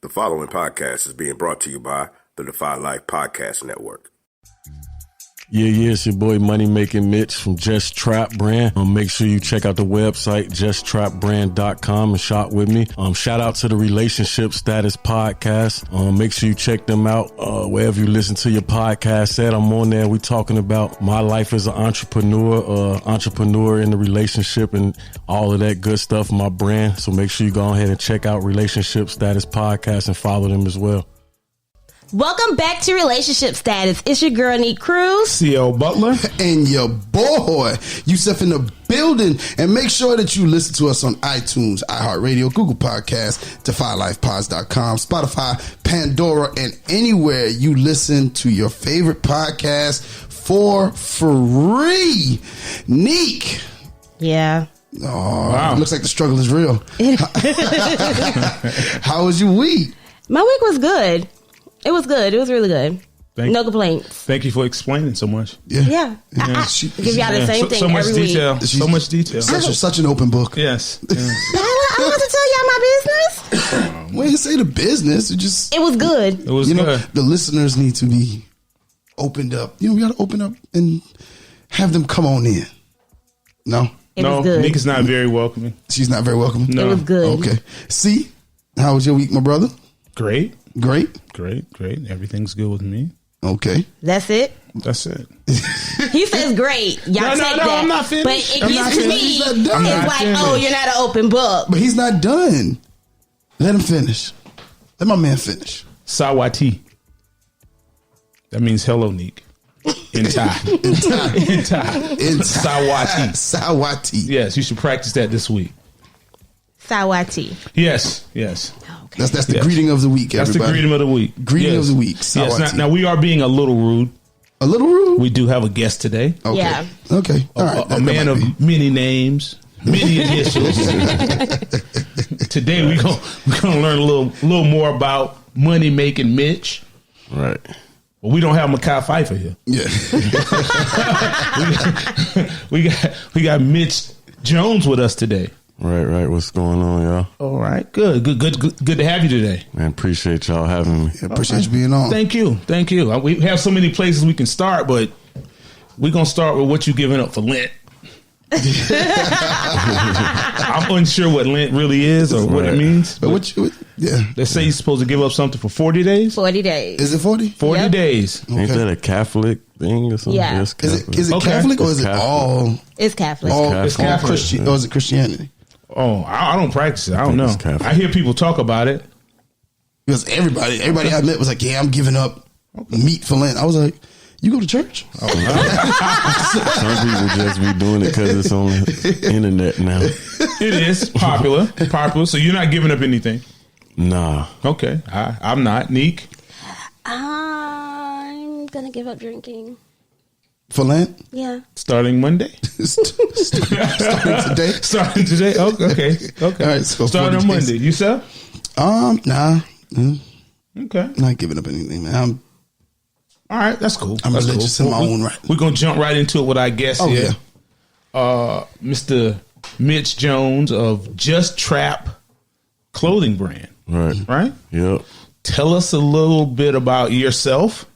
The following podcast is being brought to you by the Defy Life Podcast Network. Yeah, it's your boy Money Making Mitch from Just Trap Brand. Make sure you check out the website, justtrapbrand.com, and shop with me. Shout out to the Relationship Status Podcast. Make sure you check them out wherever you listen to your podcast at. I'm on there. We talking about my life as an entrepreneur in the relationship and all of that good stuff, my brand. So make sure you go ahead and check out Relationship Status Podcast and follow them as well. Welcome back to Relationship Status. It's your girl, Neat Cruz. C.O. Butler. And your boy, Yusuf in the building. And make sure that you listen to us on iTunes, iHeartRadio, Google Podcasts, DefyLifePods.com, Spotify, Pandora, and anywhere you listen to your favorite podcast for free. Neek. Yeah. Oh, wow. Looks like the struggle is real. How was your week? My week was good. It was good. It was really good. No complaints. Thank you for explaining so much. Yeah. I give y'all the same thing every week. So much detail. Such an open book. Yes. I want to tell y'all my business. We didn't say the business. It was good. It was good. The listeners need to be opened up. We got to open up and have them come on in. No? It was good. Nick is not very welcoming. She's not very welcoming? No. It was good. Okay. See? How was your week, my brother? Great. Everything's good with me. Okay. That's it? That's it. He says great. Y'all take that. I'm not finished. But it gets to me. It's like, finished. Oh, you're not an open book. But he's not done. Let him finish. Let my man finish. Sawati. That means hello, Neek. In Thai. In Sawati. Sawati. Yes, you should practice that this week. Sawati. Yes. Okay. That's the greeting of the week, everybody. That's the greeting of the week. Greeting of the week. Sawati. Yes. Now, we are being a little rude. A little rude? We do have a guest today. Okay. Yeah. Okay. All right. A man of many names, many initials. Today we're gonna learn a little more about Money Making Mitch. Right. Well, we don't have Mekhi Phifer here. Yeah. we got Mitch Jones with us today. Right. What's going on, y'all? All right. Good to have you today. Man, appreciate y'all having me. Appreciate you being on. Thank you. We have so many places we can start, but we're going to start with what you giving up for Lent. I'm unsure what Lent really is or what it means. But Let's say you're supposed to give up something for 40 days. 40 days. Is it 40? 40 days. Okay. Ain't that a Catholic thing or something? Yeah. Yes, Is it Catholic or is it Catholic. all? It's Catholic. It's Catholic. Christian, or is it Christianity? Oh, I don't practice it. I don't know. it's Catholic. I hear people talk about it. Because everybody I met was like, yeah, I'm giving up meat for Lent. I was like, you go to church? Some people just be doing it because it's on the internet now. It is popular. So you're not giving up anything? Nah. Okay. I'm not. Neek? I'm going to give up drinking. For Lent? Yeah. Starting Monday? Starting today? Starting today? Okay. All right, so starting on Monday. You, sir? Nah. Okay. Not giving up anything, man. All right, that's cool. I'm that's religious in my own right. We're going to jump right into it with our guest here. Yeah. Mr. Mitch Jones of Just Trap clothing brand. Right? Yep. Tell us a little bit about yourself.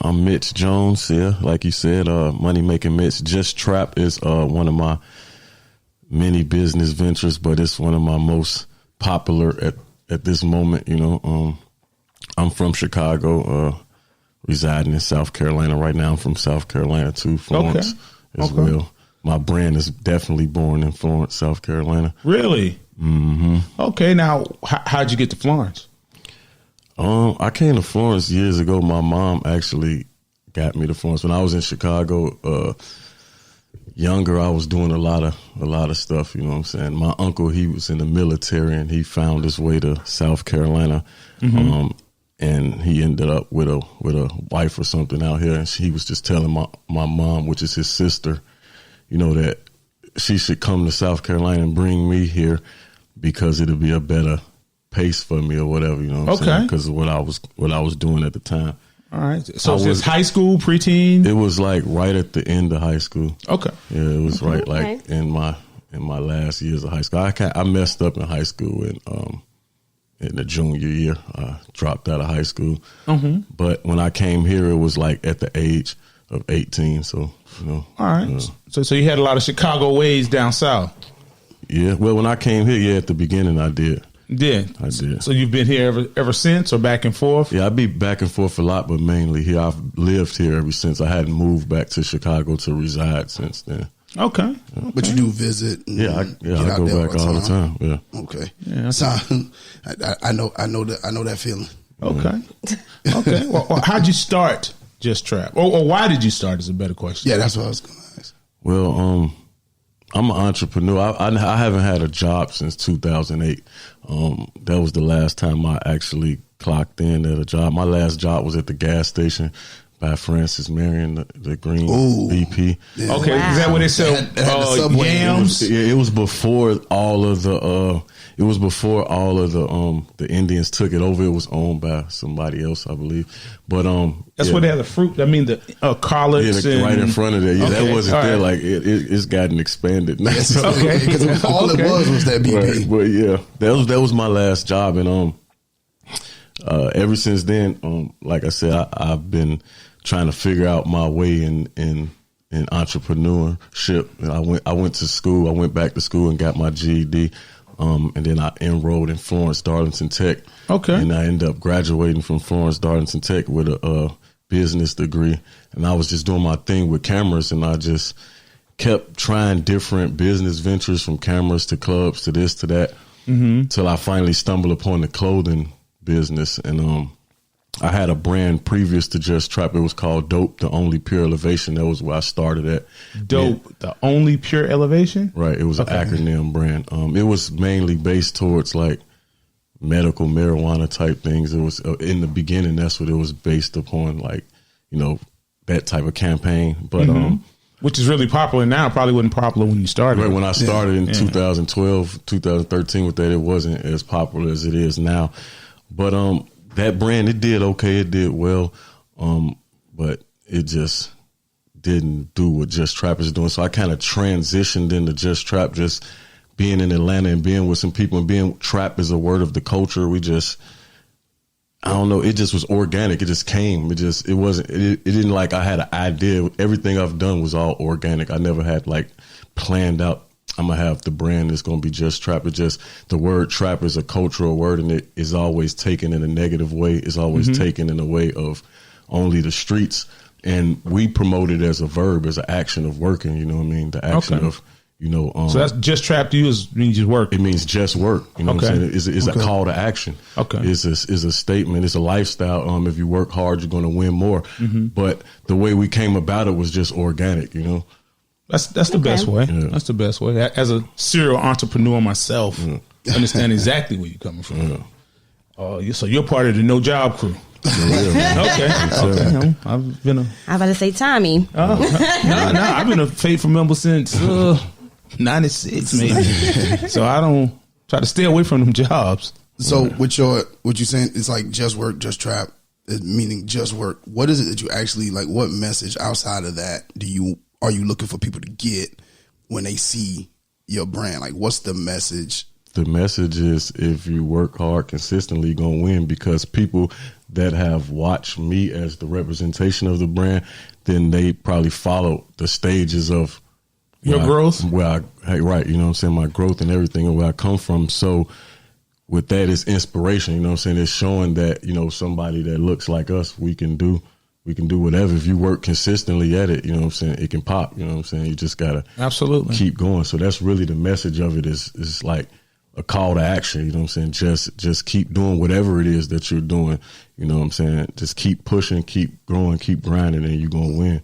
I'm Mitch Jones, like you said, Money Making Mitch. Just Trap is one of my many business ventures, but it's one of my most popular at this moment. I'm from Chicago, residing in South Carolina right now. I'm from South Carolina too, Florence as well. My brand is definitely born in Florence, South Carolina. Really? Mm-hmm. Okay, now how'd you get to Florence? I came to Florence years ago. My mom actually got me to Florence when I was in Chicago. Younger, I was doing a lot of stuff. You know what I'm saying? My uncle, he was in the military, and he found his way to South Carolina, and he ended up with a wife or something out here. And he was just telling my mom, which is his sister, that she should come to South Carolina and bring me here because it'll be a better pace for me or whatever, what I'm saying? Because of what I was doing at the time. All right. So it was high school, preteen? It was like right at the end of high school. Okay. Yeah, it was right like in my last years of high school. I messed up in high school and in the junior year. I dropped out of high school. But when I came here, it was like at the age of 18. So, All right. So you had a lot of Chicago ways down south. Yeah. Well, when I came here, at the beginning I did. I did. So you've been here ever since, or back and forth? Yeah, I be back and forth a lot, but mainly here. I've lived here ever since. I hadn't moved back to Chicago to reside since then. Okay. But you do visit. I go back all the time. Yeah. Okay. Yeah. So I know that feeling. Okay. Okay. Well, how'd you start Just Trap? Or why did you start is a better question. Yeah, that's what I was going to ask. Well, I'm an entrepreneur. I haven't had a job since 2008. That was the last time I actually clocked in at a job. My last job was at the gas station by Francis Marion, the green BP. Yeah. Okay, is that what they sell? Yams. It was before all of the. It was before all of the Indians took it over. It was owned by somebody else, I believe. But that's where they have the fruit. I mean, the collards. Right in front of there. Yeah, okay. That wasn't all there. Right. Like it's gotten expanded now. Okay, because all it was that BP. Right. But yeah, that was my last job, and ever since then, like I said, I've been trying to figure out my way in entrepreneurship. And I went to school. I went back to school and got my GED. And then I enrolled in Florence Darlington Tech. Okay. And I ended up graduating from Florence Darlington Tech with a business degree. And I was just doing my thing with cameras, and I just kept trying different business ventures, from cameras to clubs to this to that, till I finally stumbled upon the clothing business. And I had a brand previous to Just Trap. It was called Dope, the Only Pure Elevation. That was where I started at. Dope, the Only Pure Elevation? Right. It was an acronym brand. It was mainly based towards like medical marijuana type things. It was in the beginning. That's what it was based upon, like, that type of campaign. But which is really popular now. Probably wasn't popular when you started. Right. When I started in 2012, 2013 with that, it wasn't as popular as it is now. But that brand, it did okay. It did well. But it just didn't do what Just Trap is doing. So I kind of transitioned into Just Trap, just being in Atlanta and being with some people, and being trap is a word of the culture. We just, I don't know. It just was organic. It just came. It didn't like I had an idea. Everything I've done was all organic. I never had like planned out, I'm going to have the brand that's going to be Just Trap. It just, the word trap is a cultural word, and it is always taken in a negative way. It's always taken in a way of only the streets. And we promote it as a verb, as an action of working, you know what I mean? The action of, so that's Just Trap to you means just work. It means just work. You know what I'm saying? It's a call to action. Okay. It's a statement. It's a lifestyle. If you work hard, you're going to win more. But the way we came about it was just organic, That's the best way. Yeah. That's the best way. As a serial entrepreneur myself, I understand exactly where you're coming from. So you're part of the No Job crew. Okay. I've been I was about to say Tommy. No, I've been a faithful member since 96 maybe. So I don't try to stay away from them jobs. So what you saying, it's like just work, just trap, meaning just work. What is it that you actually like? What message outside of that are you looking for people to get when they see your brand? Like, what's the message? The message is, if you work hard consistently, you're going to win, because people that have watched me as the representation of the brand, then they probably follow the stages of your growth. Right. You know what I'm saying? My growth and everything, and where I come from. So with that, it's inspiration. You know what I'm saying? It's showing that, somebody that looks like us, we can do whatever. If you work consistently at it, you know what I'm saying, it can pop. You know what I'm saying? You just got to keep going. So that's really the message of it, is like a call to action. You know what I'm saying? Just keep doing whatever it is that you're doing. You know what I'm saying? Just keep pushing, keep growing, keep grinding, and you're going to win.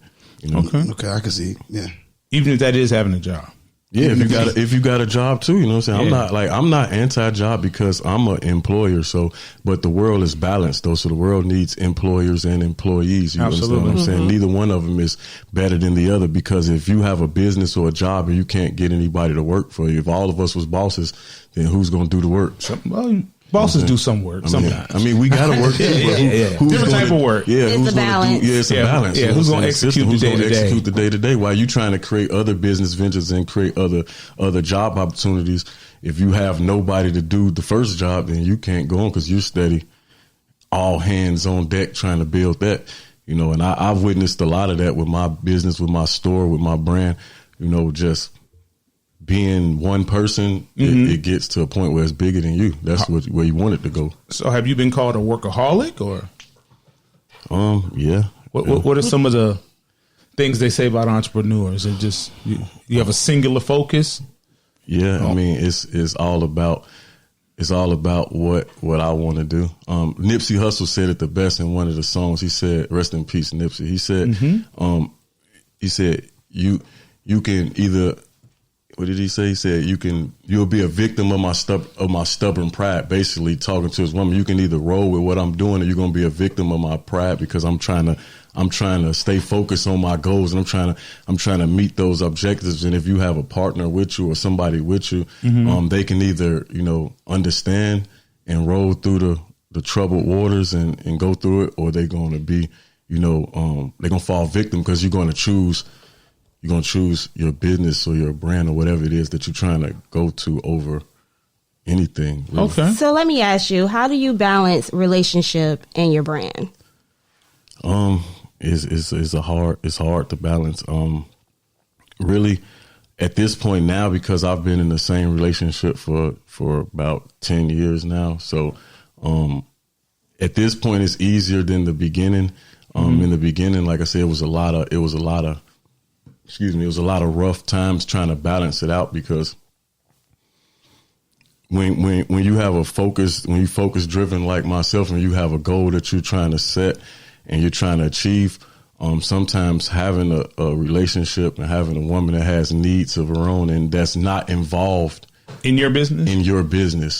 Okay, I can see. Yeah. Even if that is having a job. Yeah, if you got a job too, you know what I'm saying? I'm not anti-job, because I'm an employer. So, but the world is balanced though. So the world needs employers and employees. You understand what I'm saying? Neither one of them is better than the other, because if you have a business or a job and you can't get anybody to work for you, if all of us was bosses, then who's going to do the work? Well, Bosses do some work sometimes. I mean, we got to work. Different type of work. Yeah, it's a balance. It's a balance. Yeah, who's going to execute the day to day? While you trying to create other business ventures and create other job opportunities, if you have nobody to do the first job, then you can't go on because you're steady, all hands on deck trying to build that. You know, and I've witnessed a lot of that with my business, with my store, with my brand. You know, just being one person, it gets to a point where it's bigger than you. That's where you want it to go. So have you been called a workaholic or? Yeah. What are some of the things they say about entrepreneurs? It just, you have a singular focus? Yeah. I mean, it's all about what I want to do. Nipsey Hussle said it the best in one of the songs. He said, rest in peace, Nipsey. He said, you can either, what did he say? He said, you'll be a victim of my stubborn pride. Basically talking to his woman, you can either roll with what I'm doing or you're going to be a victim of my pride because I'm trying to stay focused on my goals and I'm trying to meet those objectives. And if you have a partner with you or somebody with you, they can either, you know, understand and roll through the troubled waters and go through it, or they're going to be, you know, they're going to fall victim because you're going to choose your business or your brand or whatever it is that you're trying to go to over anything. Really. Okay. So let me ask you, how do you balance relationship and your brand? It's hard to balance. Really, at this point now, because I've been in the same relationship for about 10 years now. So, at this point, it's easier than the beginning. In the beginning, like I said, it was a lot of rough times trying to balance it out because when you have when you focus driven like myself and you have a goal that you're trying to set and you're trying to achieve, sometimes having a relationship and having a woman that has needs of her own and that's not involved in your business,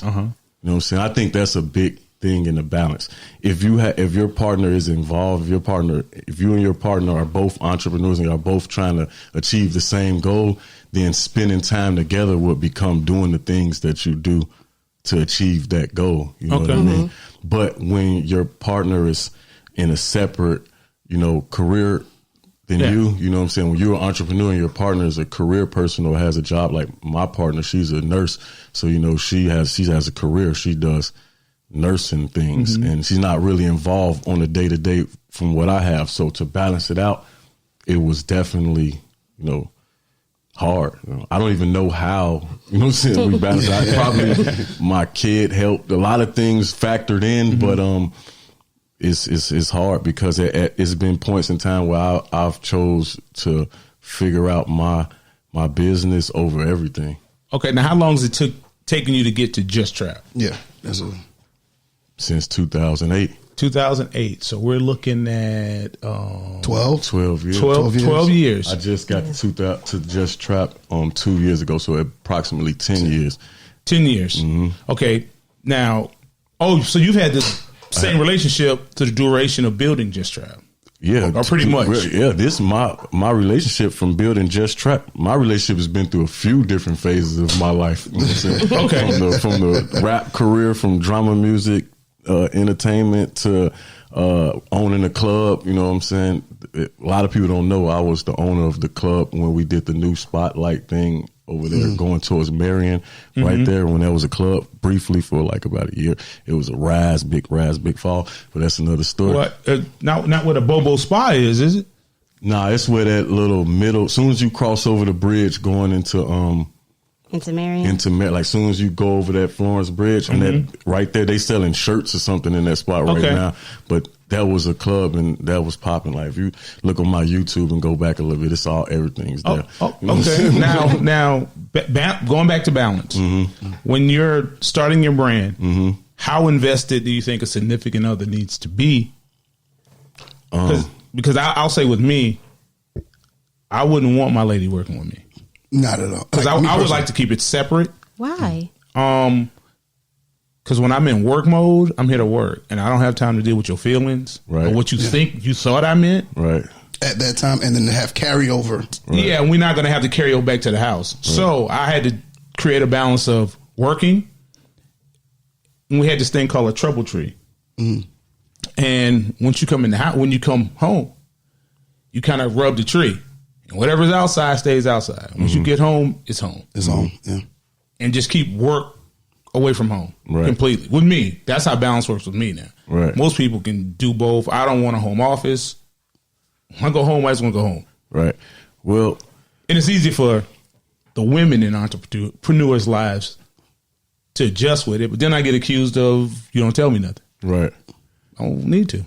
you know what I'm saying? I think that's a big thing in the balance. If your partner is involved, if you and your partner are both entrepreneurs and are both trying to achieve the same goal, then spending time together would become doing the things that you do to achieve that goal. You know what I mean? But when your partner is in a separate, you know, career than you know what I'm saying? When you're an entrepreneur and your partner is a career person or has a job, like my partner, she's a nurse. So, you know, she has a career. She does nursing things and she's not really involved on a day to day from what I have. So to balance it out, it was definitely, you know, hard. You know, I don't even know how, you know what I'm saying, we balanced it out. Probably my kid helped, a lot of things factored in, but it's hard because it's been points in time where I've chose to figure out my business over everything. Okay, now how long has it taken you to get to Just Trap? Yeah, since 2008. 2008. So we're looking at 12 years. 12 years. I just got to Just Trap 2 years ago, so approximately 10 years. 10 years. Okay. Now, so you've had this same relationship to the duration of building Just Trap. Yeah, or pretty much. Yeah, this my relationship from building Just Trap. My relationship has been through a few different phases of my life. You know what I'm saying? Okay, from the rap career, from drama music, entertainment to owning a club. You know what I'm saying? A lot of people don't know I was the owner of the club when we did the new Spotlight thing over there going towards Marion, right there when there was a club briefly for like about a year. It was a big fall, but that's another story. What? Not what a Bobo Spa is it? Nah, it's where that little middle, as soon as you cross over the bridge going into Marion, like as soon as you go over that Florence Bridge and that right there, they selling shirts or something in that spot right now. But that was a club and that was popping. Like if you look on my YouTube and go back a little bit, everything's there. You know okay. Now, going back to balance. When you're starting your brand, how invested do you think a significant other needs to be? Because I'll say with me, I wouldn't want my lady working with me. Not at all. Because I would like to keep it separate. Why? Because when I'm in work mode, I'm here to work, and I don't have time to deal with your feelings or what you think you thought I meant. Right. At that time, and then to have carryover. Right. Yeah, and we're not going to have to carry over back to the house. Right. So I had to create a balance of working we had this thing called a trouble tree. And once you come in the house, when you come home, you kind of rub the tree. And whatever's outside stays outside. Once you get home, it's home. It's home. Yeah. And just keep work away from home completely. With me, that's how balance works with me now. Right. Most people can do both. I don't want a home office. When I go home, I just want to go home. Right. Well, and it's easy for the women in entrepreneurs' lives to adjust with it. But then I get accused of, you don't tell me nothing. Right. I don't need to.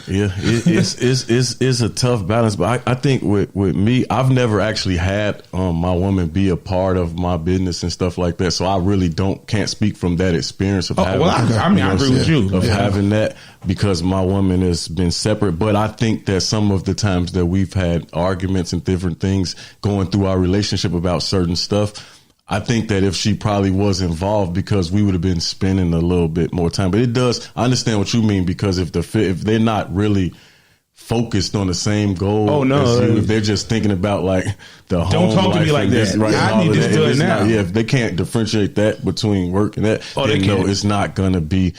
Yeah, it's a tough balance, but I think with me, I've never actually had my woman be a part of my business and stuff like that, so I really can't speak from that experience of having. Well, I agree with you of having that, because my woman has been separate. But I think that some of the times that we've had arguments and different things going through our relationship about certain stuff, I think that if she probably was involved, because we would have been spending a little bit more time. But it does, I understand what you mean, because if they're not really focused on the same goal as you, if they're just thinking about like the home don't talk to me like that. Right, I need this done now. If they can't differentiate that between work and that, then no, it's not gonna be.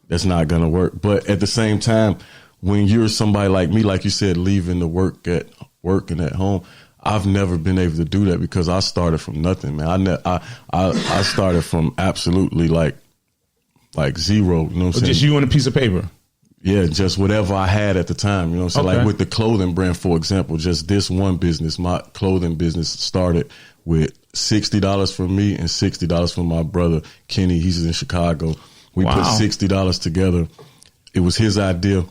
That's not gonna work. But at the same time, when you're somebody like me, like you said, leaving the work at work and at home, I've never been able to do that because I started from nothing, man. I started from absolutely like zero. You know what I'm saying? Just you on a piece of paper. Yeah, just whatever I had at the time. You know what I'm saying? Okay. Like with the clothing brand, for example, just this one business, my clothing business started with $60 for me and $60 for my brother Kenny. He's in Chicago. We put $60 together. It was his idea.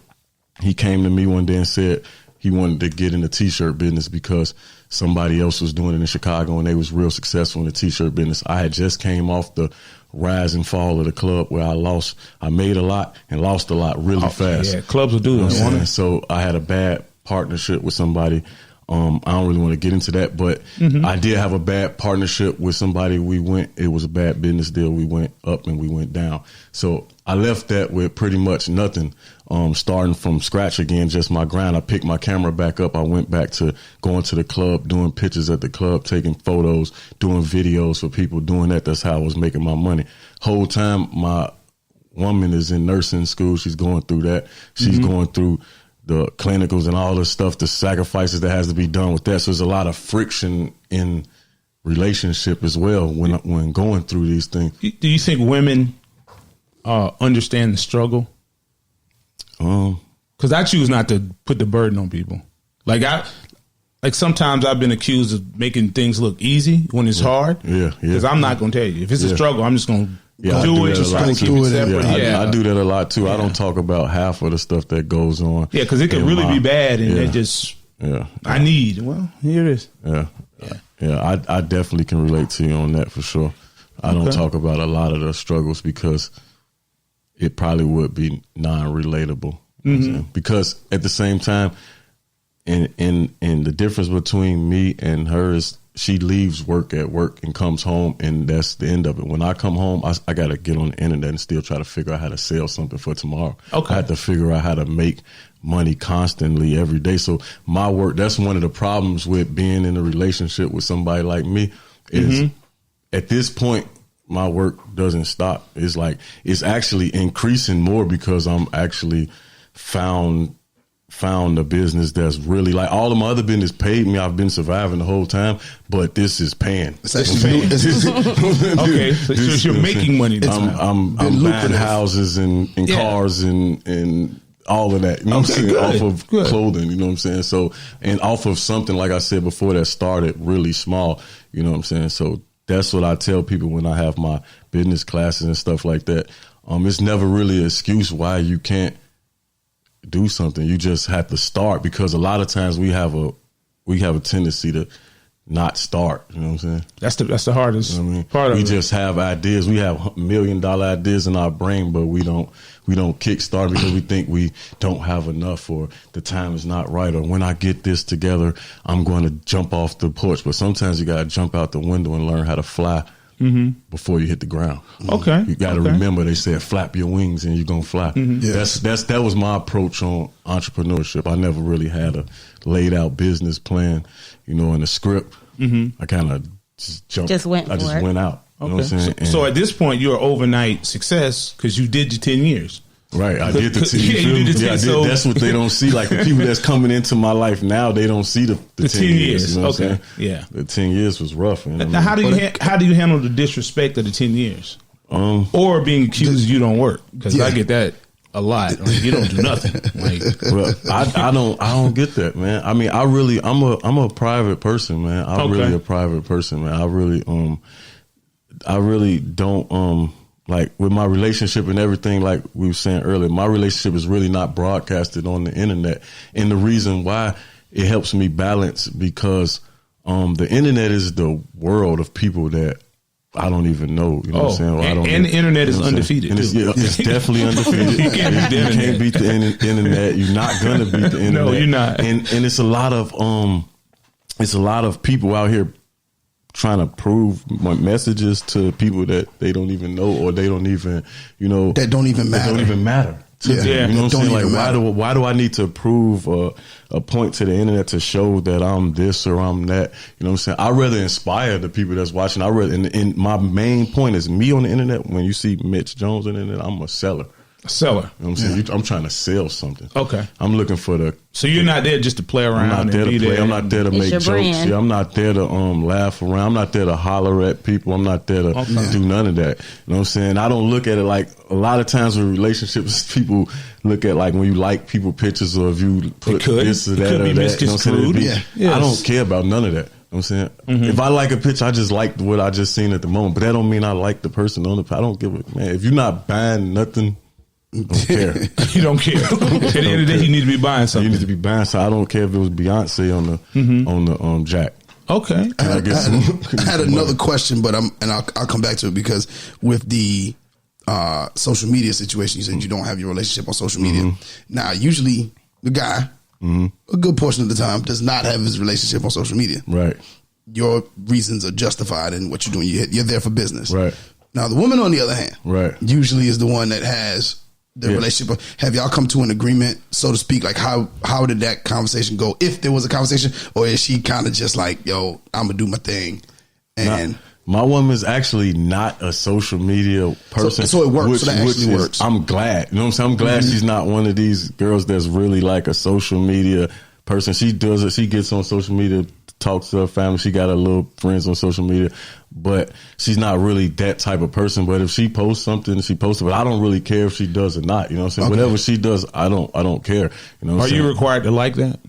He came to me one day and said he wanted to get in the T-shirt business because somebody else was doing it in Chicago and they was real successful in the T-shirt business. I had just came off the rise and fall of the club where I made a lot and lost a lot really fast. Yeah, clubs will do that. So I had a bad partnership with somebody. I don't really want to get into that, but I did have a bad partnership with somebody. It was a bad business deal. We went up and we went down. So I left that with pretty much nothing, starting from scratch again, just my grind. I picked my camera back up. I went back to going to the club, doing pictures at the club, taking photos, doing videos for people, doing that. That's how I was making my money. Whole time, my woman is in nursing school. She's going through that. She's going through the clinicals and all the stuff, the sacrifices that has to be done with that. So there's a lot of friction in relationship as well when going through these things. Do you think women understand the struggle? Because I choose not to put the burden on people. Like sometimes I've been accused of making things look easy when it's hard. Yeah. Because I'm not going to tell you. If it's a struggle, I'm just going to do it. Just I keep it separate. I do that a lot too. I don't talk about half of the stuff that goes on. Yeah, because it can really be bad, and it just. Yeah. I need. Well, here it is. Yeah. I definitely can relate to you on that for sure. I don't talk about a lot of the struggles because it probably would be non-relatable. Because at the same time, and the difference between me and her is she leaves work at work and comes home, and that's the end of it. When I come home, I got to get on the internet and still try to figure out how to sell something for tomorrow. Okay. I have to figure out how to make money constantly every day. So my work, that's one of the problems with being in a relationship with somebody like me is at this point, my work doesn't stop. It's like, it's actually increasing more because I'm actually found a business that's really like all of my other business paid me. I've been surviving the whole time, but this is paying. It's actually okay, so you're making money. I'm buying houses and cars and all of that. You know what I'm saying? Off of clothing. You know what I'm saying? So, and off of something like I said before that started really small. You know what I'm saying? So that's what I tell people when I have my business classes and stuff like that. It's never really an excuse why you can't do something. You just have to start, because a lot of times we have a tendency to not start. You know what I'm saying? That's the hardest part of it. We just have ideas. We have $1 million ideas in our brain, but we don't kickstart because we think we don't have enough, or the time is not right, or when I get this together, I'm going to jump off the porch. But sometimes you got to jump out the window and learn how to fly before you hit the ground. Okay. You got to remember, they said flap your wings and you're going to fly. That was my approach on entrepreneurship. I never really had a laid out business plan, in a script. I kind of just jumped. Just went out. You know what I'm saying? So at this point, you're an overnight success because you did your 10 years. Right, I did the 10 Yeah, you did the 10, I did. so- That's what they don't see. Like the people that's coming into my life now, they don't see the 10 years. You know what I'm saying? Yeah. The 10 years was rough. Man. Now, how do you handle the disrespect of the 10 years? Or being accused you don't work? Because I get that a lot. Like, you don't do nothing. Like, well, I don't get that, man. I mean, I'm a private person, man. I'm really a private person, man. I really don't like with my relationship and everything, like we were saying earlier, my relationship is really not broadcasted on the internet. And the reason why it helps me balance because the internet is the world of people that I don't even know. You know what I'm saying? Well, and the internet is undefeated. It's definitely undefeated. You can't beat the internet. You're not gonna beat the internet. No, you're not. And it's a lot of people out here trying to prove messages to people that they don't even know or they don't even, that don't even matter. You know what I'm saying? Like, why do I need to prove a point to the internet to show that I'm this or I'm that? You know what I'm saying? I'd rather inspire the people that's watching. And my main point is me on the internet. When you see Mitch Jones on the internet, I'm a seller. A seller. You know what I'm saying? I'm trying to sell something. Okay. I'm looking for So you're not there just to play around. I'm not there to play. I'm not there to make jokes. Brand. Yeah, I'm not there to laugh around. I'm not there to holler at people. I'm not there to do none of that. You know what I'm saying? I don't look at it like a lot of times with relationships, people look at like when you like people pictures or if you put this or that or that. You know what I'm saying? I don't care about none of that. You know what I'm saying? If I like a picture, I just like what I just seen at the moment. But that don't mean I like the person on the. I don't give a man. If you're not buying nothing. Don't care. You don't care. At the end of the day, you need to be buying something. You need to be buying something. I don't care if it was Beyonce on the jack. Okay. I had another question, but I'll come back to it because with the social media situation, you said you don't have your relationship on social media. Now, usually the guy, a good portion of the time, does not have his relationship on social media. Right. Your reasons are justified in what you're doing. You're there for business. Right. Now, the woman, on the other hand, usually is the one that has the relationship. Have y'all come to an agreement, so to speak? Like, how did that conversation go? If there was a conversation, or is she kind of just like, yo, I'm going to do my thing? And my woman's actually not a social media person. So it works. So that actually works. I'm glad. You know what I'm saying? I'm glad she's not one of these girls that's really like a social media person. She does it. She gets on social media, talks to her family. She got her little friends on social media, but she's not really that type of person. But if she posts something, she posts it. But I don't really care if she does or not. You know what I'm saying? Whatever she does, I don't care. You know what I'm saying? Are you required to like that?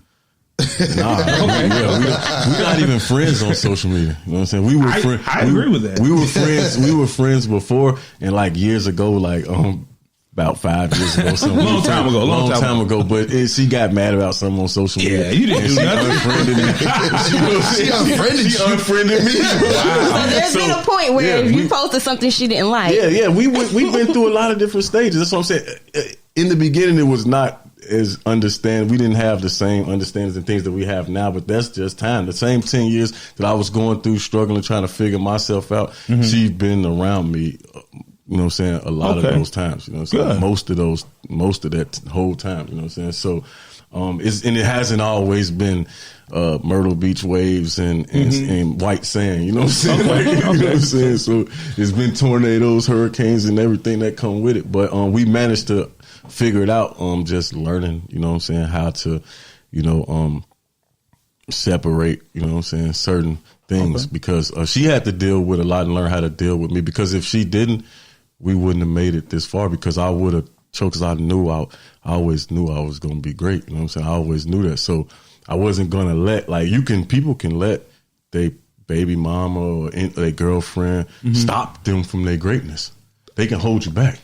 Nah, we're not even friends on social media. You know what I'm saying? We were friends. I agree with that. We were friends. We were friends before, and like years ago, like about 5 years ago, something. Long time ago. But she got mad about something on social media. Yeah, you didn't do nothing. She unfriended me. Wow. So there's been a point where you posted something she didn't like. Yeah. We've been through a lot of different stages. That's what I'm saying. In the beginning, it was not as understand. We didn't have the same understandings and things that we have now, but that's just time. The same 10 years that I was going through, struggling, trying to figure myself out, she's been around me. You know what I'm saying? A lot of those times. You know what I'm saying? Most of that whole time. You know what I'm saying? So, it hasn't always been Myrtle Beach waves and white sand. You know what I'm saying? You know what I'm saying? So it's been tornadoes, hurricanes, and everything that come with it. But we managed to figure it out. Just learning. You know what I'm saying? How to, separate. You know what I'm saying? Certain things because she had to deal with a lot and learn how to deal with me. Because if she didn't, we wouldn't have made it this far because I would have choked. Because I always knew I was going to be great. You know what I'm saying? I always knew that. So I wasn't going to let, people can let their baby mama or their girlfriend stop them from their greatness. They can hold you back.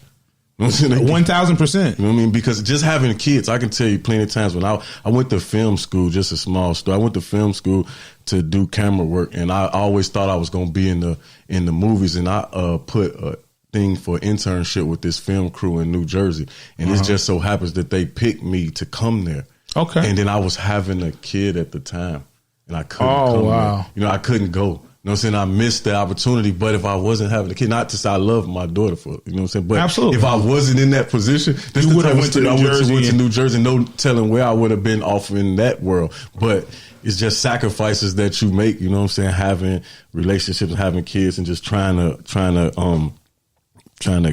You know what I'm saying? 1,000%. You know what I mean? Because just having kids, I can tell you plenty of times when I went to film school, just a small story. I went to film school to do camera work, and I always thought I was going to be in the movies, and I put a thing for internship with this film crew in New Jersey, and it just so happens that they picked me to come there. Okay, and then I was having a kid at the time, and I couldn't come there. You know, I couldn't go. You know what I'm saying? I missed the opportunity. But if I wasn't having a kid, not to say I love my daughter for, you know what I'm saying? But absolutely. If I wasn't in that position, you would have went to New Jersey. No telling where I would have been off in that world. But it's just sacrifices that you make, you know what I'm saying? Having relationships, having kids, and just trying to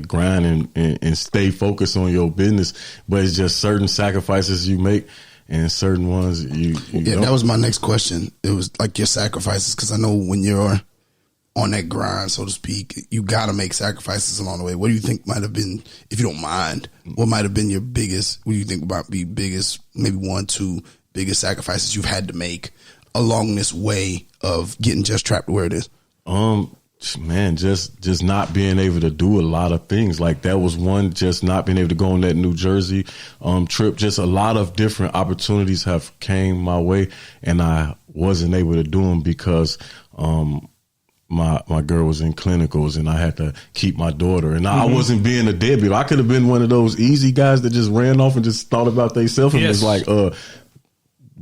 grind and stay focused on your business. But it's just certain sacrifices you make and certain ones you don't. That was my next question. It was like your sacrifices, because I know when you're on that grind, so to speak, you got to make sacrifices along the way. What do you think might have been, if you don't mind, what might have been your biggest, what do you think about the biggest, maybe 1, 2 biggest sacrifices you've had to make along this way of getting Just Trapped to where it is? Man, just not being able to do a lot of things. Like that was one, just not being able to go on that New Jersey trip. Just a lot of different opportunities have came my way, and I wasn't able to do them because my girl was in clinicals and I had to keep my daughter, and I wasn't being a deadbeat. I could have been one of those easy guys that just ran off and just thought about themselves and was like,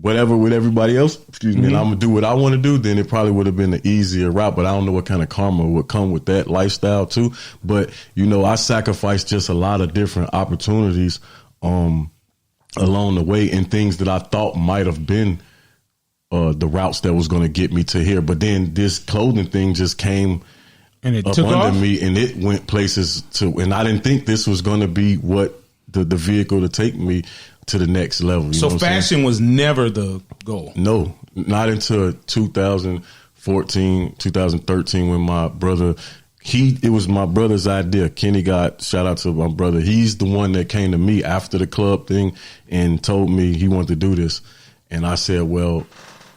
whatever with everybody else, and I'm gonna do what I want to do, then it probably would have been the easier route. But I don't know what kind of karma would come with that lifestyle too. But I sacrificed just a lot of different opportunities along the way, and things that I thought might have been the routes that was going to get me to here. But then this clothing thing just came and it up took under off? me, and it went places to, and I didn't think this was going to be what the vehicle to take me to the next level. So fashion was never the goal? No, not until 2014, 2013 when my brother, it was my brother's idea. Kenny shout out to my brother. He's the one that came to me after the club thing and told me he wanted to do this. And I said, well,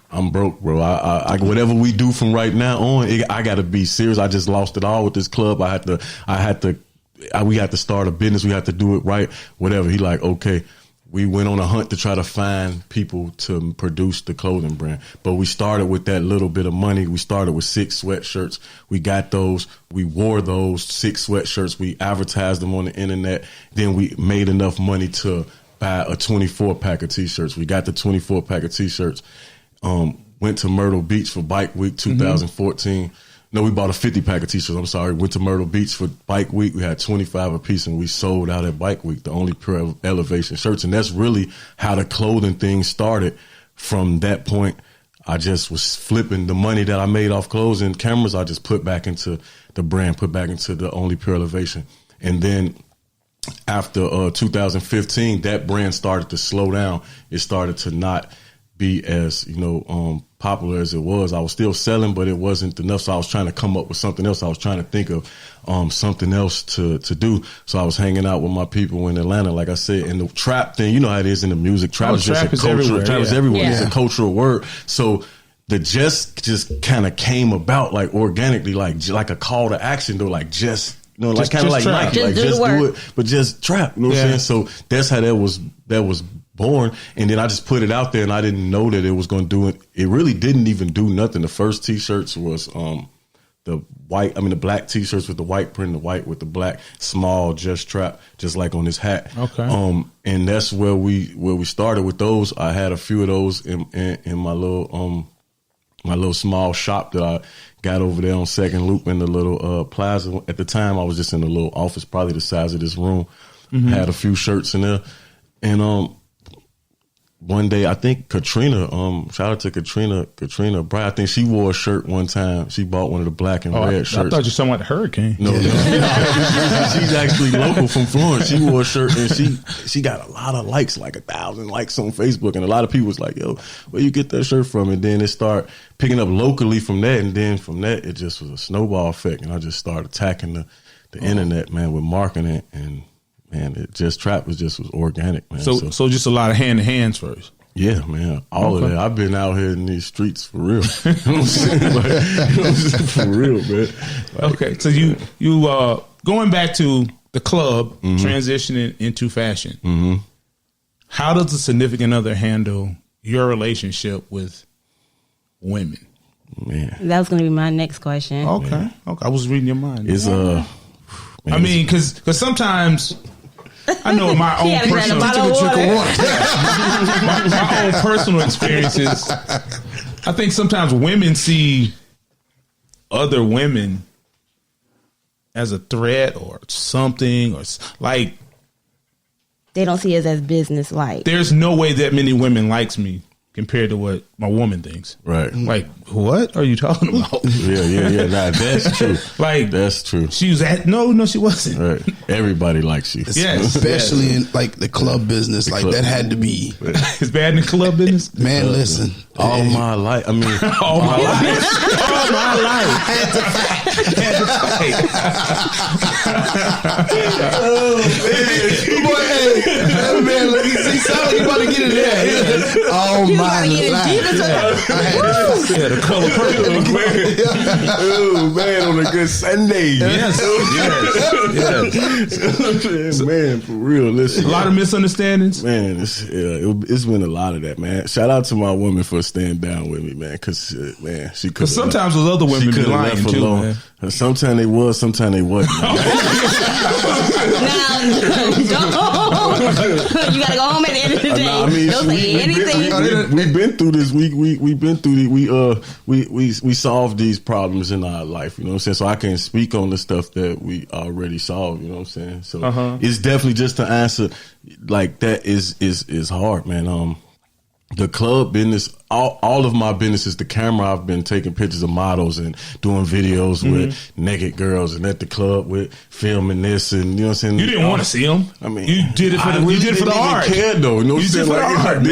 I'm broke, bro. I whatever we do from right now on, I got to be serious. I just lost it all with this club. we had to start a business. We had to do it right, whatever. He like, okay. We went on a hunt to try to find people to produce the clothing brand. But we started with that little bit of money. We started with 6 sweatshirts. We got those. We wore those 6 sweatshirts. We advertised them on the internet. Then we made enough money to buy a 24-pack of T-shirts. We got the 24-pack of T-shirts. Went to Myrtle Beach for Bike Week 2014. No, we bought a 50-pack of T-shirts. I'm sorry. Went to Myrtle Beach for Bike Week. We had 25 a piece, and we sold out at Bike Week, the only pure elevation shirts. And that's really how the clothing thing started. From that point, I just was flipping the money that I made off clothes and cameras. I just put back into the brand, put back into the only pure elevation. And then after 2015, that brand started to slow down. It started to not be as, popular as it was. I was still selling, but it wasn't enough. So I was trying to come up with something else. I was trying to think of something else to do. So I was hanging out with my people in Atlanta, like I said, and the trap thing, you know how it is in the music. Trap is just a cultural. Trap is everywhere. Yeah. It's a cultural word. So the just kind of came about like organically, like a call to action, though, like just. Like kind of like trap. Nike, like just do it, but just trap. You know what I'm saying? So that's how that was born. And then I just put it out there, and I didn't know that it was going to do it. It really didn't even do nothing. The first T-shirts was the black T-shirts with the white print, the white with the black, small, just trap, just like on his hat. Okay. And that's where we started with those. I had a few of those in my little small shop that I got over there on Second Loop in the little plaza. At the time, I was just in a little office, probably the size of this room. Had a few shirts in there. And one day, I think Katrina, shout out to Katrina Bright, I think she wore a shirt one time. She bought one of the black and red shirts. I thought you were talking about the Hurricane. No, she's actually local from Florence. She wore a shirt, and she got a lot of likes, like 1,000 likes on Facebook. And a lot of people was like, yo, where you get that shirt from? And then it started picking up locally from that. And then from that, it just was a snowball effect. And I just started attacking the internet, man, with marketing. And man, it just was organic, man. So just a lot of hand to hands first. Yeah, man, all of that. I've been out here in these streets for real. You know what I'm saying? For real, man. Okay, so you going back to the club, transitioning into fashion. How does a significant other handle your relationship with women? Man, That was going to be my next question. Okay, I was reading your mind. it's I mean, because sometimes I know my own personal my own personal experiences. I think sometimes women see other women as a threat or something, or like They don't see us as business like. there's no way that many women likes me compared to what my woman thinks. Right. Like, what are you talking about? Yeah. Nah, that's true. Like, That's true. she was at no, she wasn't. Right. Everybody likes you. Yes. Especially in like the club business, like club. that had to be. It's bad in the club business. Man, listen, All my life. I mean, All my life. All my life. Had to fight. boy, hey, man, look, he sound like you about to get in there. All You my about to get life. deep into it. Yeah, the color purple. oh man, on a good Sunday. Yes. Man, for real. Listen, A lot of misunderstandings. man, it's been a lot of that, man. Shout out to my woman for staying down with me, man. Because man, she could. Because sometimes those other women be lying too, man. Sometimes they was, sometimes they wasn't. Now, you gotta go home at the end of the day. Nah, I mean, Don't say anything. we've been through this. We've been through the, we solved these problems in our life. You know what I'm saying? So I can speak on the stuff that we already solved. You know what I'm saying? So it's definitely just to answer like that is hard, man. The club business, all of my business is the camera. I've been taking pictures of models and doing videos with naked girls, and at the club with filming this, and you know what I'm saying. You didn't want to see them. I mean, you did it for the. You did it for the art. Care though, you know what I'm saying? did it for the art, I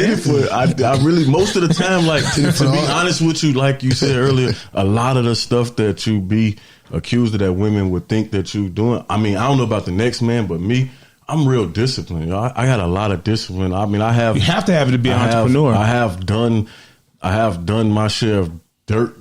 did it for. I really most of the time, like to be honest with you, like you said earlier, a lot of the stuff that you be accused of that women would think that you doing. I mean, I don't know about the next man, but me. I'm real disciplined. I got a lot of discipline. I mean, I have. You have to have it to be an entrepreneur. I have done my share of dirt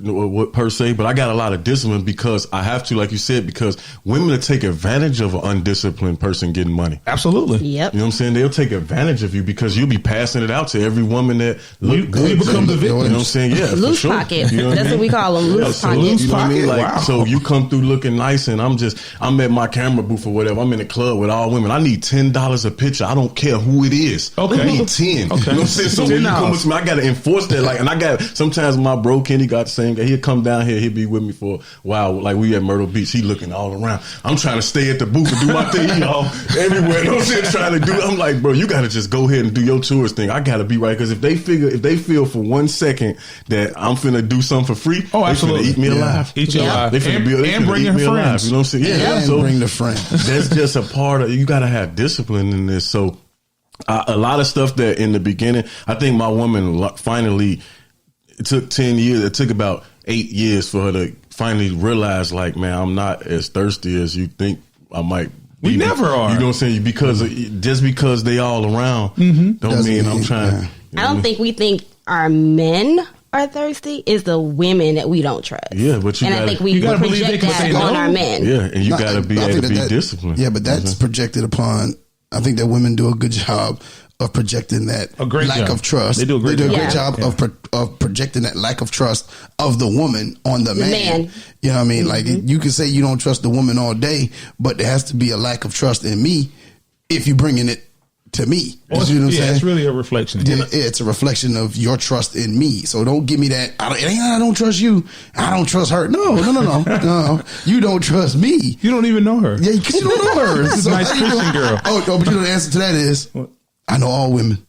per se, but I got a lot of discipline because I have to, like you said, because women will take advantage of an undisciplined person getting money. Absolutely. Yep. You know what I'm saying? They'll take advantage of you because you'll be passing it out to every woman that look good. You become the victim. You know what I'm saying? Yeah, Loose for sure. pocket. You know That's what we call them. Loose so pocket. you know what I mean? Like, Wow. so you come through looking nice, and I'm at my camera booth or whatever. I'm in the club with all women. I need $10 a picture. I don't care who it is. Okay. I need 10. Okay. You know what I'm saying? So when you come up to me, I got to enforce that. Like, and I got sometimes my bro Kenny got the same guy. He'll come down here. He'll be with me for a while. Like we at Myrtle Beach. He looking all around. I'm trying to stay at the booth and do my thing. He all everywhere. You know what I'm saying? Trying to do. I'm like, bro, you got to just go ahead and do your tourist thing. I got to be right because if they feel for 1 second that I'm finna do something for free, Oh, they absolutely. finna eat me alive. Eat you alive. They finna And bring eat your me alive. friends. You know what I'm saying? Yeah. And So bring the friends. that's just a part of. You got to have discipline in this. So a lot of stuff that in the beginning, I think my woman finally. It took 10 years. It took about 8 years for her to finally realize, like, man, I'm not as thirsty as you think I might be. We never are. You know what I'm saying? Because just because they all around don't Doesn't mean I'm mean- trying. yeah. You know I don't think we think our men are thirsty. It's the women that we don't trust. Yeah, but you and I gotta- think we you gotta believe they project can that say on no. our men. Yeah, and you No, got to be I able think to be that- disciplined. Yeah, but that's projected upon. I think that women do a good job of projecting that A great lack job. of trust. They do a great job. Yeah. job of projecting that lack of trust of the woman on the man. man. You know what I mean? Like you can say you don't trust the woman all day, but there has to be a lack of trust in me if you're bringing it to me. Well, You know what I'm yeah, saying? it's really a reflection. Yeah, it's a reflection of your trust in me. So don't give me that. I don't trust you. I don't trust her. No. You don't trust me. You don't even know her. Yeah, because you don't know her. This is a nice Christian girl. Oh, but you know the answer to that is I know all women.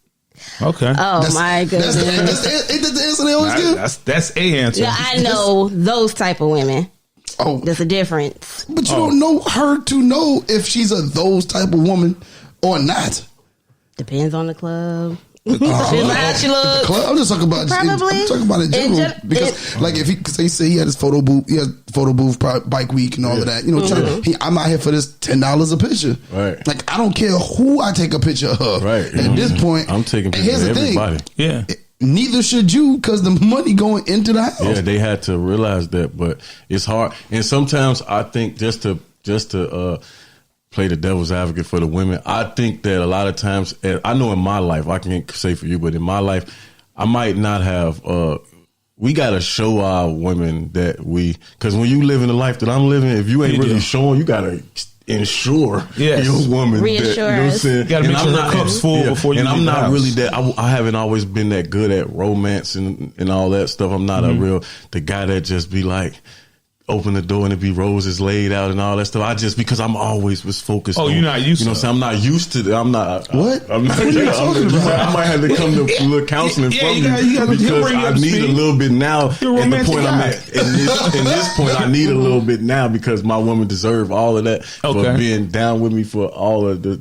Okay. Oh my goodness. Ain't that the answer they always give? That's a answer. Yeah, I know those type of women. Oh, There's a difference. but you don't know her to know if she's those type of woman or not. Depends on the club. Oh, Depends on how she looks. I'm just talking about. Probably. I'm talking about in general because, like, if because they say he had his photo booth, bike week and all of that. You know, I'm out here for this $10 a picture. Right. Like, I don't care who I take a picture of. Right. At this point, I'm taking and pictures here's of the thing. everybody. Yeah. Neither should you because the money going into the house. Yeah, they had to realize that, but it's hard. And sometimes I think just to play the devil's advocate for the women, I think that a lot of times, and I know in my life, I can't say for you, but in my life, I might not have. We got to show our women that because when you live in the life that I'm living, if you ain't really showing, you got to ensure your woman that, you know what I'm saying? You gotta make sure her cup's full before you and leave I'm the not house. really that. I haven't always been that good at romance and all that stuff. I'm not a real the guy that just be like, open the door and it be roses laid out and all that stuff. I just, because I'm always was focused. Oh, on, you're not used to what I'm saying? I'm not used to that. I'm not. What? I'm not. What are you talking about? I might have to come to a little counseling from you because I need a little bit now. At the point I'm at, in this point, I need a little bit now because my woman deserve all of that for being down with me for all of the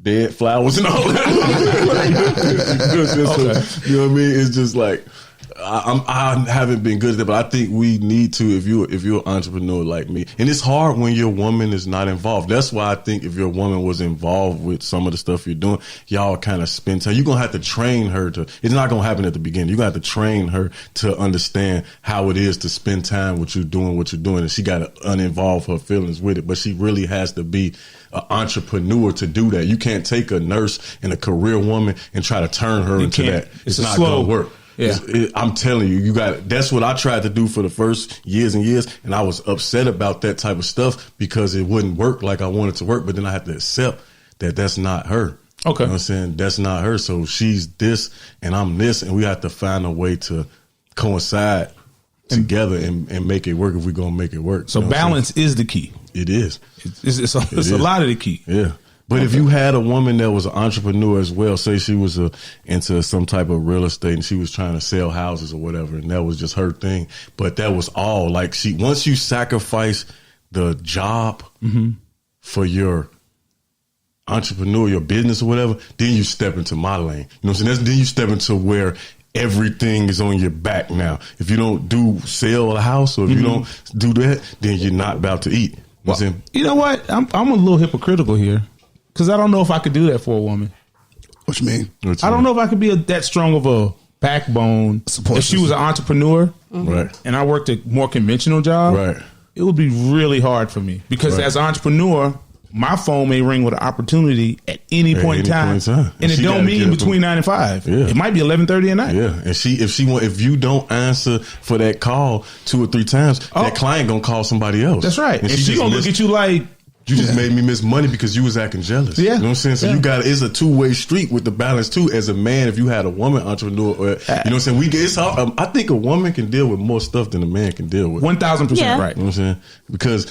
dead flowers and all that. You know what I mean? It's just like. I haven't been good at that, but I think we need to, if you're an entrepreneur like me, and it's hard when your woman is not involved. That's why I think if your woman was involved with some of the stuff you're doing, y'all kind of spend time. You're going to have to train her to, it's not going to happen at the beginning. You're going to have to train her to understand how it is to spend time with you doing what you're doing. And she got to uninvolve her feelings with it, but she really has to be an entrepreneur to do that. You can't take a nurse and a career woman and try to turn her into that. It's not going to work. Yeah. I'm telling you, that's what I tried to do for the first years and years. And I was upset about that type of stuff because it wouldn't work like I wanted to work. But then I had to accept that that's not her. Okay. You know what I'm saying? That's not her. So she's this and I'm this. And we have to find a way to coincide together and make it work if we're going to make it work. So balance is the key. It is. It's a lot of the key. Yeah. But if you had a woman that was an entrepreneur as well, say she was into some type of real estate and she was trying to sell houses or whatever, and that was just her thing, but that was all, like, once you sacrifice the job for your entrepreneur, your business or whatever, then you step into my lane. You know what I'm saying? Then you step into where everything is on your back now. If you don't sell a house or if you don't do that, then you're not about to eat. You know what? I'm a little hypocritical here. Because I don't know if I could do that for a woman. What you mean? I don't know if I could be that strong of a backbone. If she was an entrepreneur, right, and I worked a more conventional job, right, it would be really hard for me. Because as an entrepreneur, my phone may ring with an opportunity at any point in time. And it don't mean between 9 and 5. Yeah. It might be 11:30 at night. Yeah. And if you don't answer for that call 2 or 3 times, that client gonna call somebody else. That's right. And she gonna look at you like, you just made me miss money because you was acting jealous. Yeah. You know what I'm saying? So it's a 2-way street with the balance too. As a man, if you had a woman entrepreneur, you know what I'm saying? I think a woman can deal with more stuff than a man can deal with. 1,000% right. You know what I'm saying? Because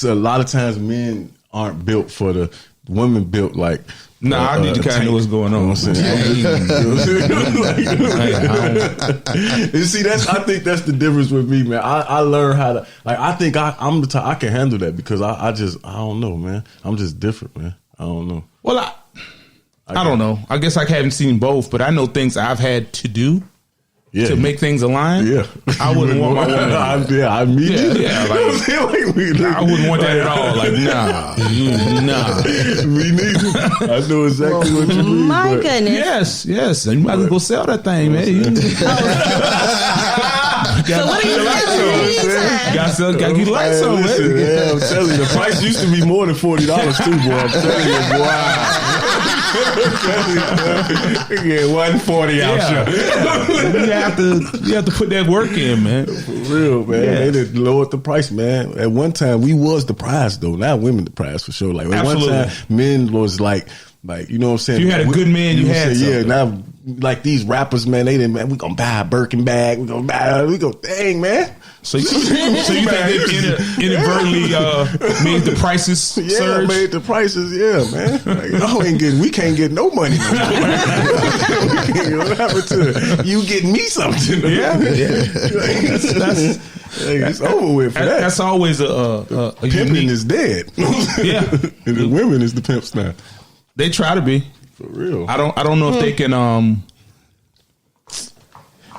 a lot of times men aren't built for the women built like. Nah, I need to kind of know what's going on. You know what I'm saying? You see, I think that's the difference with me, man. I learned how to, like, I think I'm the type, I can handle that because I don't know, man. I'm just different, man. I don't know. Well, I don't know. I guess I haven't seen both, but I know things I've had to do. To make things align, I wouldn't want my woman. I wouldn't want that at all. Like, nah. Me neither. I know exactly what you mean. My goodness. Yes. And you might as well go sell that thing, man. So what are you selling? Got to get lights on, man. Yeah, I'm telling you, the price used to be more than $40 too, boy. I'm telling you, boy. Yeah, 140 out sure. You have to put that work in, man. For real, man. They did lowered the price, man. At one time, we was the prize, though. Now women the prize for sure. Like at one time, men was like, you know what I'm saying? If you had a good man, you had something. Yeah, now like these rappers, man, they didn't, man, we gonna buy a Birkin bag. We go, dang, man. So you think they inadvertently made the prices surge? Yeah, made the prices, man. Like, we can't get no money. What happened to you getting me something? Yeah. It's over with for that. That's always a pimping is dead. Yeah. And the women is the pimps now. They try to be. For real. I don't know if they can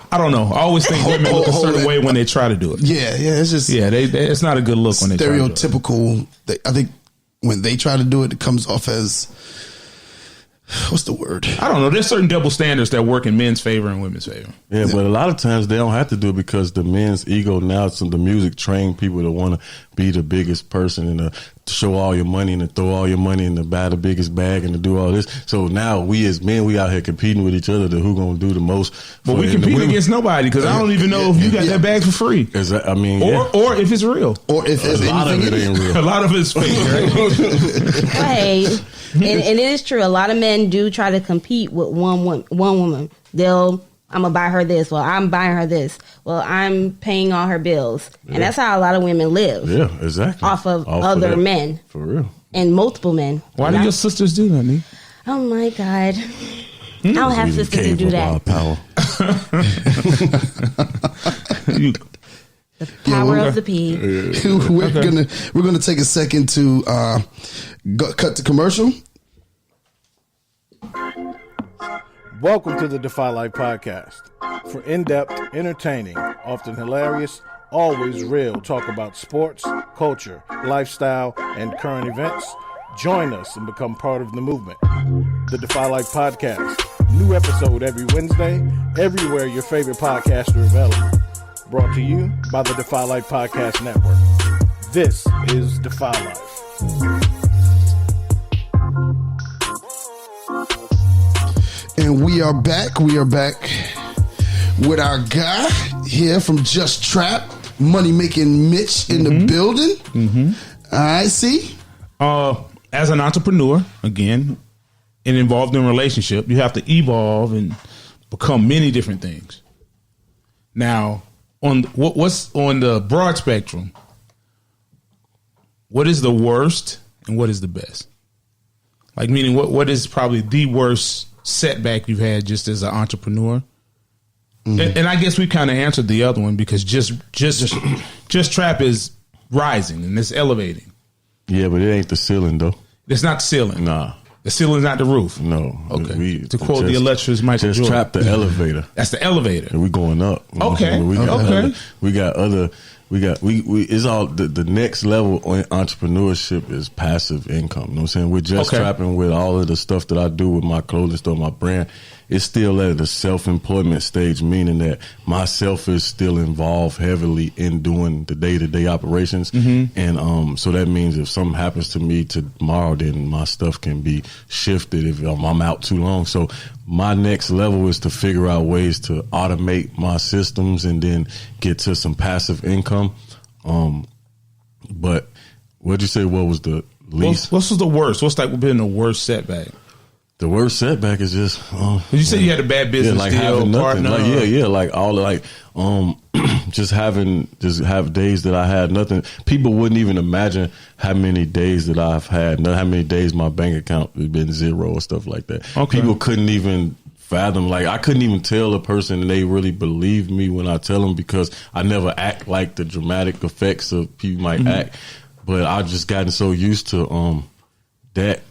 I don't know. I always think women look a certain way when they try to do it. Yeah, it's just it's not a good look when they try to do it. Stereotypical. I think when they try to do it, it comes off as, what's the word? I don't know. There's certain double standards that work in men's favor and women's favor. Yeah, but a lot of times they don't have to do it because the men's ego now, the music train people to want to be the biggest person and to show all your money and to throw all your money and to buy the biggest bag and to do all this. So now we as men, we out here competing with each other to who going to do the most. But we compete against nobody because I don't even know if you got that bag for free. Or if it's real. Or if a lot of it ain't real. A lot of it's fake, right? Hey, and it is true. A lot of men do try to compete with one woman. They'll I'm gonna buy her this. Well, I'm buying her this. Well, I'm paying all her bills, and that's how a lot of women live. Yeah, exactly. Off of other men, for real, and multiple men. Why do your sisters do that, Nee? Oh my God, I don't have sisters to do that. Power. The power of the P. We're gonna take a second to cut the commercial. Welcome to the Defy Life podcast. For in-depth, entertaining, often hilarious, always real talk about sports, culture, lifestyle, and current events, join us and become part of the movement. The Defy Life podcast. New episode every Wednesday, everywhere your favorite podcasts are available. Brought to you by the Defy Life Podcast Network. This is Defy Life. And we are back. We are back with our guy here from Just Trap, Money Making Mitch in the building. Mm-hmm. I see. As an entrepreneur, again, and involved in a relationship, you have to evolve and become many different things. Now, on what's on the broad spectrum, what is the worst and what is the best? Like, meaning what is probably the worst setback you've had just as an entrepreneur? And I guess we kind of answered the other one because just trap is rising and it's elevating. Yeah, but it ain't the ceiling though. It's not the ceiling. Nah, the ceiling's not the roof. no. Okay. To quote the illustrious Michael just Jordan, trap the elevator. That's the elevator. And we going up. You know Okay. what I'm saying? We got Okay. other. We it's all the next level on entrepreneurship is passive income. You know what I'm saying? We're just trapping with all of the stuff that I do with my clothing store, my brand. It's still at the self-employment stage, meaning that myself is still involved heavily in doing the day-to-day operations. And so that means if something happens to me tomorrow, then my stuff can be shifted if I'm out too long. So my next level is to figure out ways to automate my systems and then get to some passive income. But what'd you say? What was the least? What's the worst? What's like been the worst setback? The worst setback is just You said you had a bad business like deal, having nothing. partner. Like all just have days that I had nothing. People wouldn't even imagine how many days that I've had, how many days my bank account has been zero or stuff like that. Okay. People couldn't even fathom. Like I couldn't even tell a person, and they really believe me when I tell them because I never act like the dramatic effects of people might act. But I've just gotten so used to that.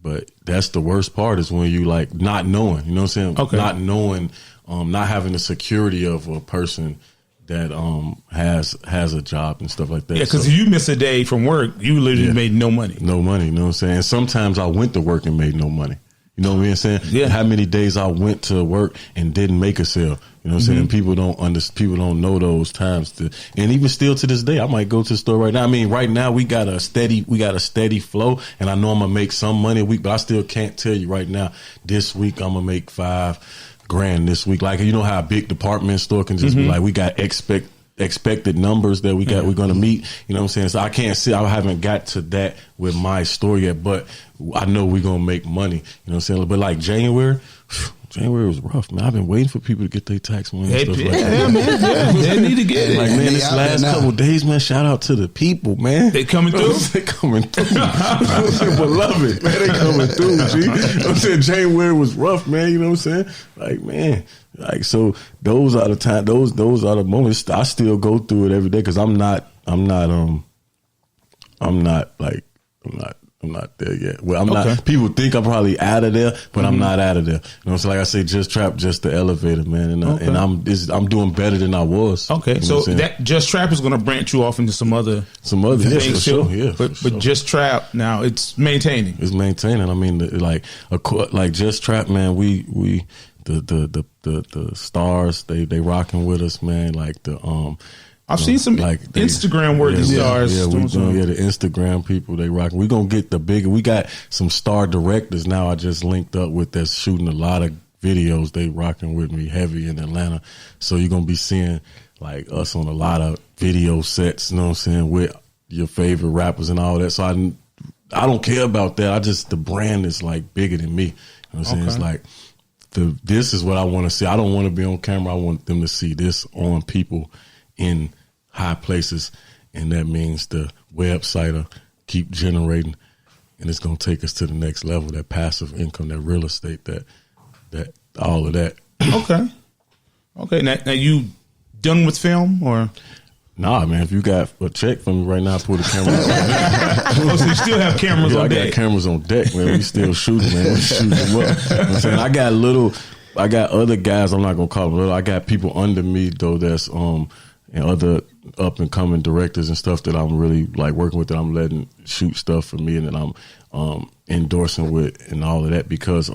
But that's the worst part is when you like not knowing, you know what I'm saying? Okay. Not knowing, not having the security of a person that has a job and stuff like that. Yeah, because So, if you miss a day from work, you literally made no money. no money, you know what I'm saying? And sometimes I went to work and made no money. You know what I'm saying? Yeah. How many days I went to work and didn't make a sale? You know what I'm saying? People don't know those times. And even still to this day, I might go to the store right now. I mean, right now we got a steady flow, and I know I'm gonna make some money a week, but I still can't tell you right now. This week I'm gonna make $5,000 this week. Like, you know how a big department store can just be like, we got expected numbers that we're going to meet. You know what I'm saying? So I haven't got to that with my store yet, but I know we're going to make money. You know what I'm saying? But like January was rough, man. I've been waiting for people to get their tax money and stuff like that. They need to get it. Like, man, this out last there now. couple days, man, shout out to the people, man. They coming through? They coming through. Beloved, man, they coming through, G. You know what I'm saying? January was rough, man. You know what I'm saying? Like, man, like, so those are the time, those are the moments. I still go through it every day because I'm not there yet. Well, I'm not. People think I'm probably out of there, but I'm not out of there. You know, so like I say, just trap, just the elevator, man, and I'm doing better than I was. Okay, You know so what I'm saying? that Just Trap is going to branch you off into some other yeah, things for too. sure, yeah, but for sure. Just Trap now it's maintaining. It's maintaining. I mean, like just trap, man. We the stars they rocking with us, man. Like I've seen some Instagram worthy stars. Yeah, doing some- the Instagram people they rocking. We gonna get the bigger. We got some star directors now. I just linked up with that's shooting a lot of videos. They rocking with me heavy in Atlanta. So you're gonna be seeing like us on a lot of video sets. You know what I'm saying, with your favorite rappers and all that. So I don't care about that. The brand is like bigger than me. You know what I'm saying? It's like this is what I want to see. I don't want to be on camera. I want them to see this on people in high places, and that means the website will keep generating, and it's going to take us to the next level. That passive income, that real estate, that all of that. Okay. Now you done with film or? Nah, man. If you got a check from me right now, pull the camera out. So you still have cameras on deck? I got cameras on deck, man. We still shooting, man. We shooting them up. You know what I'm saying? I got other guys, I'm not going to call them little. I got people under me, though, that's, and other up and coming directors and stuff that I'm really like working with, that I'm letting shoot stuff for me and that I'm endorsing with and all of that, because,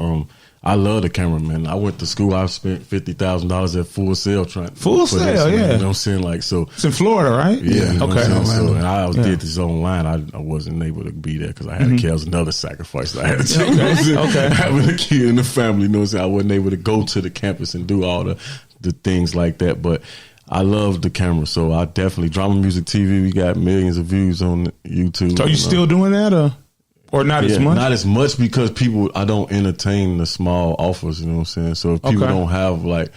I love the camera, man. I went to school. I spent $50,000 at Full Sail trying. Full Sail, this, yeah. You know what I'm saying? Like, so it's in Florida, right? Yeah. You know okay. So, and I did this online. I wasn't able to be there because I had a kid. That was another sacrifice that I had to take. Okay. Having a kid in the family, you know what I'm saying? I wasn't able to go to the campus and do all the things like that. But I love the camera, so I definitely Drama Music TV. We got millions of views on YouTube. So are you still doing that, or not as much? Not as much, because I don't entertain the small offers, you know what I'm saying? So if people don't have, like,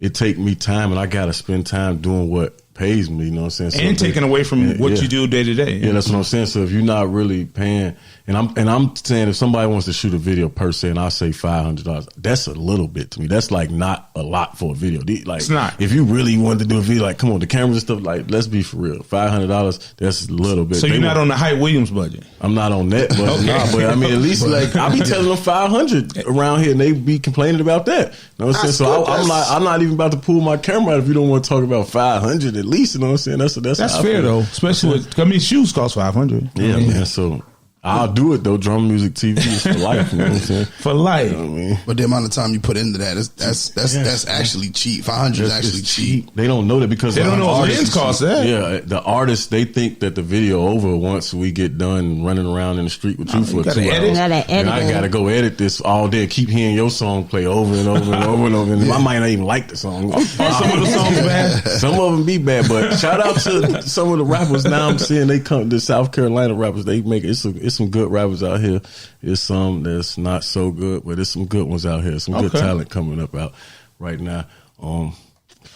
it take me time, and I got to spend time doing what pays me, you know what I'm saying? So and taking away from what you do day to day. Yeah, that's what I'm saying. So if you're not really paying, and I'm saying if somebody wants to shoot a video per se, and I say $500, that's a little bit to me. That's like not a lot for a video. Like, it's not. If you really wanted to do a video, like, come on, the cameras and stuff, like, let's be for real. $500, that's a little bit. So you're not on the Hype Williams budget? I'm not on that, but okay. but I mean, at least like I be telling them 500 around here, and they be complaining about that. You know what I'm saying? So I'm not even about to pull my camera out if you don't want to talk about 500 at least. You know what I'm saying? That's fair though, especially with shoes cost 500. Yeah, man. So I'll do it though. Drama Music TV is for life. You know what I'm saying? For life. You know what I mean? But the amount of time you put into that, that's actually cheap. 500 is actually cheap. They don't know that because they don't know what lens costs that. Yeah, the artists, they think that the video over once we get done running around in the street with you for 2 hours. And I gotta go edit this all day. Keep hearing your song play over and over and over and over. And I might not even like the song. Some of the songs bad. Some of them be bad, but shout out to some of the rappers. Now I'm seeing they come. The South Carolina rappers, they make it. It's some good rappers out here. There's some that's not so good, but there's some good ones out here. Some good talent coming up out right now. For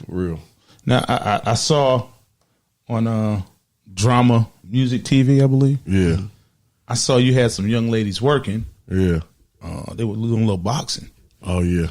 real. Now I saw on Drama Music TV, I believe. Yeah. I saw you had some young ladies working. Yeah. They were doing a little boxing. Oh yeah.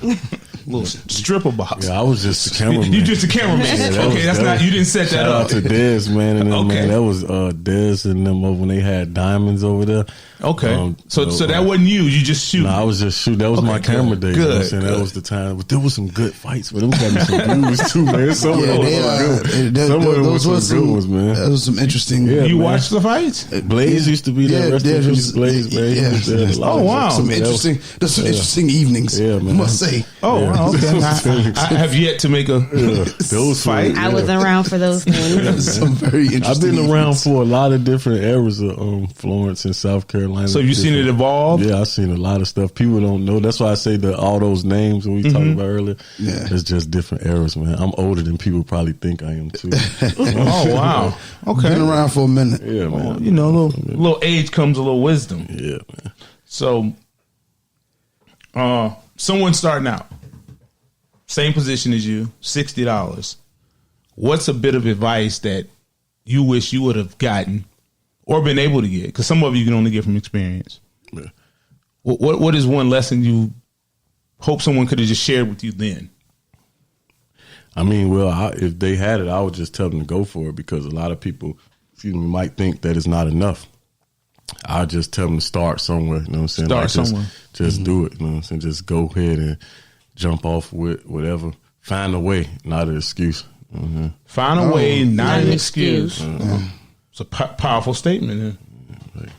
Little stripper box. Yeah, I was just the cameraman. You just the cameraman. Yeah, you didn't set that up. Shout out to Dez, man, and them, man. That was Dez and them over when they had diamonds over there. Okay. So that wasn't you. You just shoot. No, I was just shooting. That was my camera day. Good. You know what I'm saying? That was the time. But there was some good fights, but them got me some views too, man. Some of them were good. Some of them were some good ones, man. That was some interesting. Yeah, you man. watched the fights? Blaze used to be there. Blaze, man. Yeah. Oh wow. Some interesting evenings. Yeah, man. I must say. Oh wow. Okay. I have yet to make a those fight. I wasn't around for those things. Some very interesting. I've been around for a lot of different eras of Florence and South Carolina. So you've seen it evolve? Yeah, I've seen a lot of stuff. People don't know. That's why I say all those names we talked about earlier. Yeah, it's just different eras, man. I'm older than people probably think I am too. Oh wow. Okay. Been around for a minute. Yeah, man. Well, you know, little age comes a little wisdom. Yeah, man. So, someone starting out, same position as you, $60. What's a bit of advice that you wish you would have gotten or been able to get? Because some of you can only get from experience. Yeah. What is one lesson you hope someone could have just shared with you then? I mean, well, if they had it, I would just tell them to go for it, because a lot of people, might think that it's not enough. I just tell them to start somewhere. You know what I'm saying? Start somewhere. Just do it. You know what I'm saying? Just go ahead and jump off with whatever. Find a way, not an excuse. Mm-hmm. Find a way, not an excuse. Mm-hmm. It's a powerful statement. Right.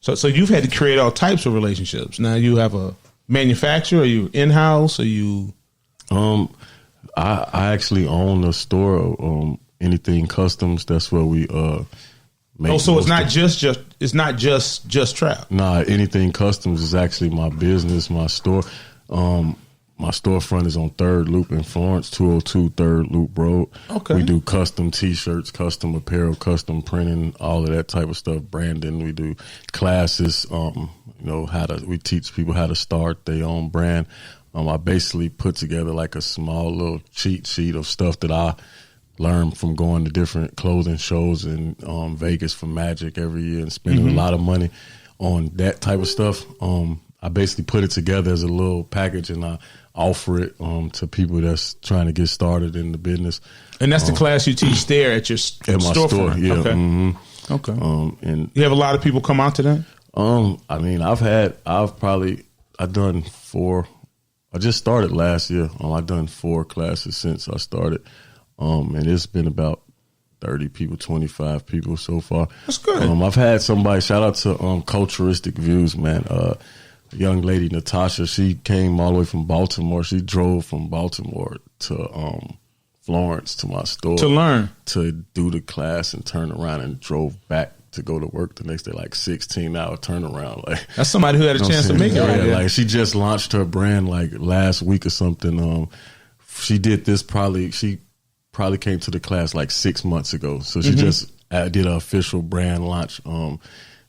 So you've had to create all types of relationships. Now you have a manufacturer. Are you in-house? Are you? I actually own a store. Anything Customs. That's where we make. Oh, so it's not just trap. Nah, Anything Customs is actually my business, my store. My storefront is on 3rd Loop in Florence, 202 3rd Loop Road. Okay. We do custom T-shirts, custom apparel, custom printing, all of that type of stuff. Branding. We do classes. We teach people how to start their own brand I basically put together like a small little cheat sheet of stuff that I learned from going to different clothing shows in Vegas for Magic every year and spending a lot of money on that type of stuff. I basically put it together as a little package and I offer it to people that's trying to get started in the business. And that's the class you teach there at your at my store. Yeah. Okay. Mm-hmm. Okay. And you have a lot of people come out to that? I mean, I've done 4. I just started last year. I've done 4 classes since I started. And it's been about 30 people, 25 people so far. That's good. I've had somebody, shout out to Culturistic Views, man. A young lady, Natasha, she came all the way from Baltimore. She drove from Baltimore to Florence to my store. To learn. To do the class and turn around and drove back to go to work the next day, like 16-hour turnaround. Like that's somebody who had a chance to make it. Right? Like she just launched her brand like last week or something. She did this she probably came to the class like 6 months ago. So she just did an official brand launch.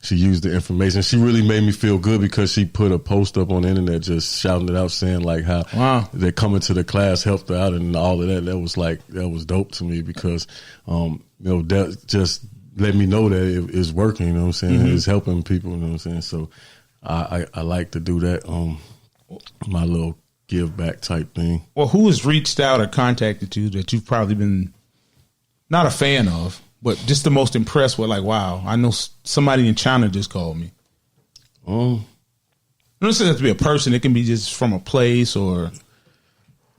She used the information. She really made me feel good because she put a post up on the internet just shouting it out, saying like how they're coming to the class, helped her out and all of that. That was dope to me because, that just let me know that it's working, you know what I'm saying? It's helping people, you know what I'm saying? So I like to do that, my little give back type thing. Well, who has reached out or contacted you that you've probably been not a fan of, but just the most impressed with, like, wow, I know somebody in China just called me? It doesn't have to be a person. It can be just from a place or...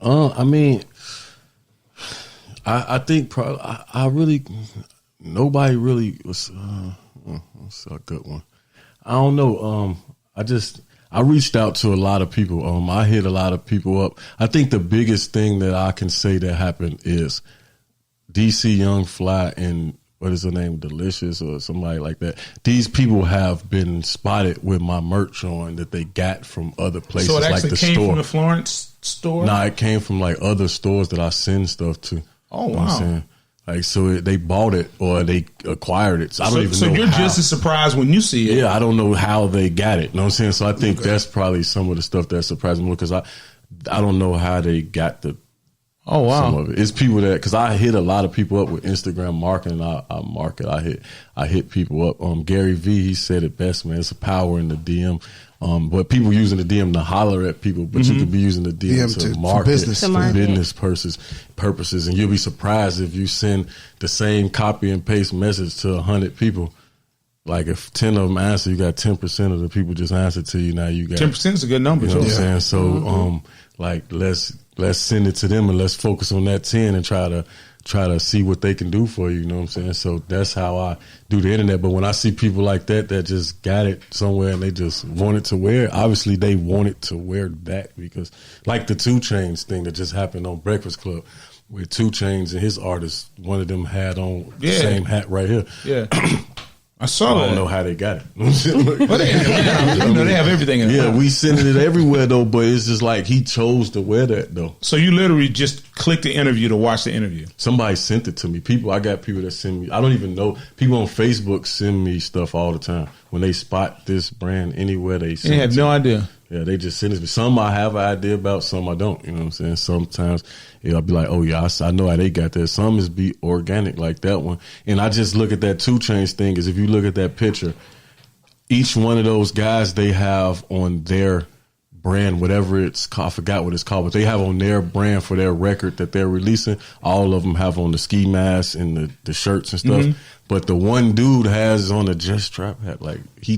I mean, I think probably, I really... Nobody really was. That's a good one. I don't know. I reached out to a lot of people. I hit a lot of people up. I think the biggest thing that I can say that happened is DC Young Fly and what is her name, Delicious or somebody like that. These people have been spotted with my merch on that they got from other places, so it actually like the came store. From the Florence store? Nah, it came from like other stores that I send stuff to. Oh, you know wow. what I'm saying? Like, so they bought it or they acquired it. So I don't even know. So you're just as surprised when you see it. Yeah, I don't know how they got it. You know what I'm saying? So I think that's probably some of the stuff that surprised me because I don't know how they got the. Oh, wow. Some of it. It's people that, because I hit a lot of people up with Instagram marketing. I market. I hit people up. Gary V, he said it best, man. It's a power in the DM. But people using the DM to holler at people, but you could be using the DM to market for business purposes. And you'll be surprised if you send the same copy and paste message to 100 people. Like if 10 of them answer, you got 10% of the people just answer to you. Now you got 10% is a good number. You know what I'm saying? So like let's send it to them and let's focus on that 10 and try to see what they can do for you. You know what I'm saying? So that's how I do the internet. But when I see people like that just got it somewhere and they just wanted to wear it, obviously they wanted to wear that because like the 2 Chainz thing that just happened on Breakfast Club with 2 Chainz and his artist, one of them had on the same hat right here. Yeah. I saw that. I don't know how they got it. But they have everything in it. Yeah, we sending it everywhere though, but it's just like he chose to wear that though. So you literally just click the interview to watch the interview. Somebody sent it to me. I got people that send me. I don't even know. People on Facebook send me stuff all the time. When they spot this brand anywhere, they send it. They have no idea. Yeah, they just send it to me. Some I have an idea about, some I don't. You know what I'm saying? Sometimes I'll be like, oh yeah, I know how they got that. Some is be organic like that one. And I just look at that 2 Chainz thing is if you look at that picture, each one of those guys they have on their brand, whatever it's called, I forgot what it's called, but they have on their brand for their record that they're releasing. All of them have on the ski masks and the shirts and stuff. But the one dude has on a Just Trap hat. Like he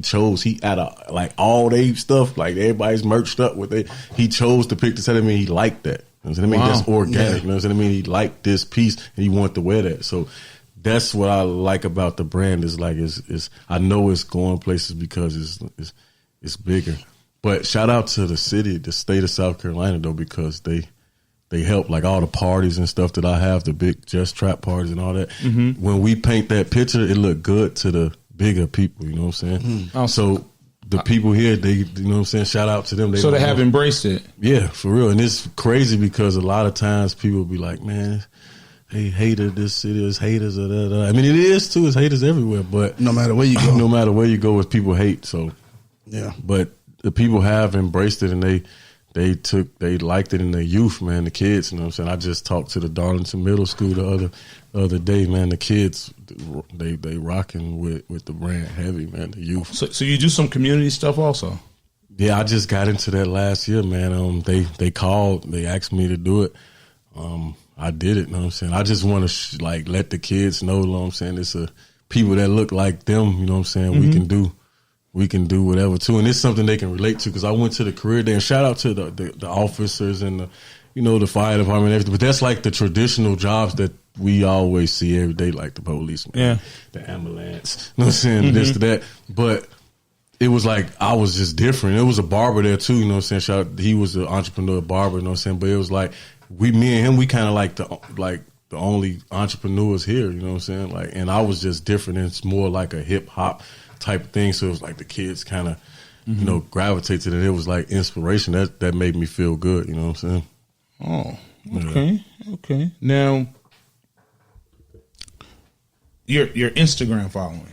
had like all they stuff, like everybody's merched up with it. He chose to pick this hat. I mean, he liked that. You know what I mean? That's organic. You know what I mean? He liked this piece and he wanted to wear that. So that's what I like about the brand is like, I know it's going places because it's bigger. But shout out to the state of South Carolina though, because they help like all the parties and stuff that I have, the big Just Trap parties and all that. When we paint that picture, it look good to the bigger people, you know what I'm saying? So the people here, they, you know what I'm saying? Shout out to them. So they have embraced it. Yeah, for real. And it's crazy because a lot of times people be like, man, hey, hater, this city is haters. I mean, it is too. It's haters everywhere. But no matter where you go, it's people hate. So yeah. But the people have embraced it and they liked it in their youth, man. The kids, you know what I'm saying. I just talked to the Darlington Middle School the other day, man. The kids, they rocking with the brand heavy, man. The youth. So you do some community stuff also? Yeah, I just got into that last year, man. They called, they asked me to do it. I did it, you know what I'm saying? I just want to let the kids know, you know what I'm saying? It's people that look like them, you know what I'm saying? Mm-hmm. We can do whatever too, and it's something they can relate to. Because I went to the career day, and shout out to the officers and the fire department and everything. But that's like the traditional jobs that we always see every day, like the police, the ambulance, you know what I'm saying? This to that, but. It was like I was just different. It was a barber there too, you know what I'm saying? He was an entrepreneur barber, you know what I'm saying? But it was like me and him, we kind of like the only entrepreneurs here, you know what I'm saying? And I was just different. And it's more like a hip hop type thing. So it was like the kids kind of, gravitate to it. It was like inspiration. That made me feel good, you know what I'm saying? Oh, okay, okay. Now, your Instagram following,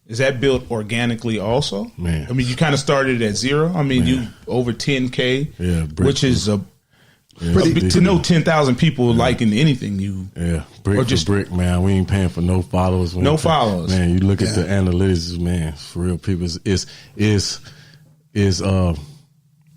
is that built organically also? Man. I mean, you kind of started at zero. I mean, you over 10K, which is to know 10,000 people liking anything you. Yeah, brick for brick, man. We ain't paying for no followers. No followers. Man, you look at the analytics, man, for real people,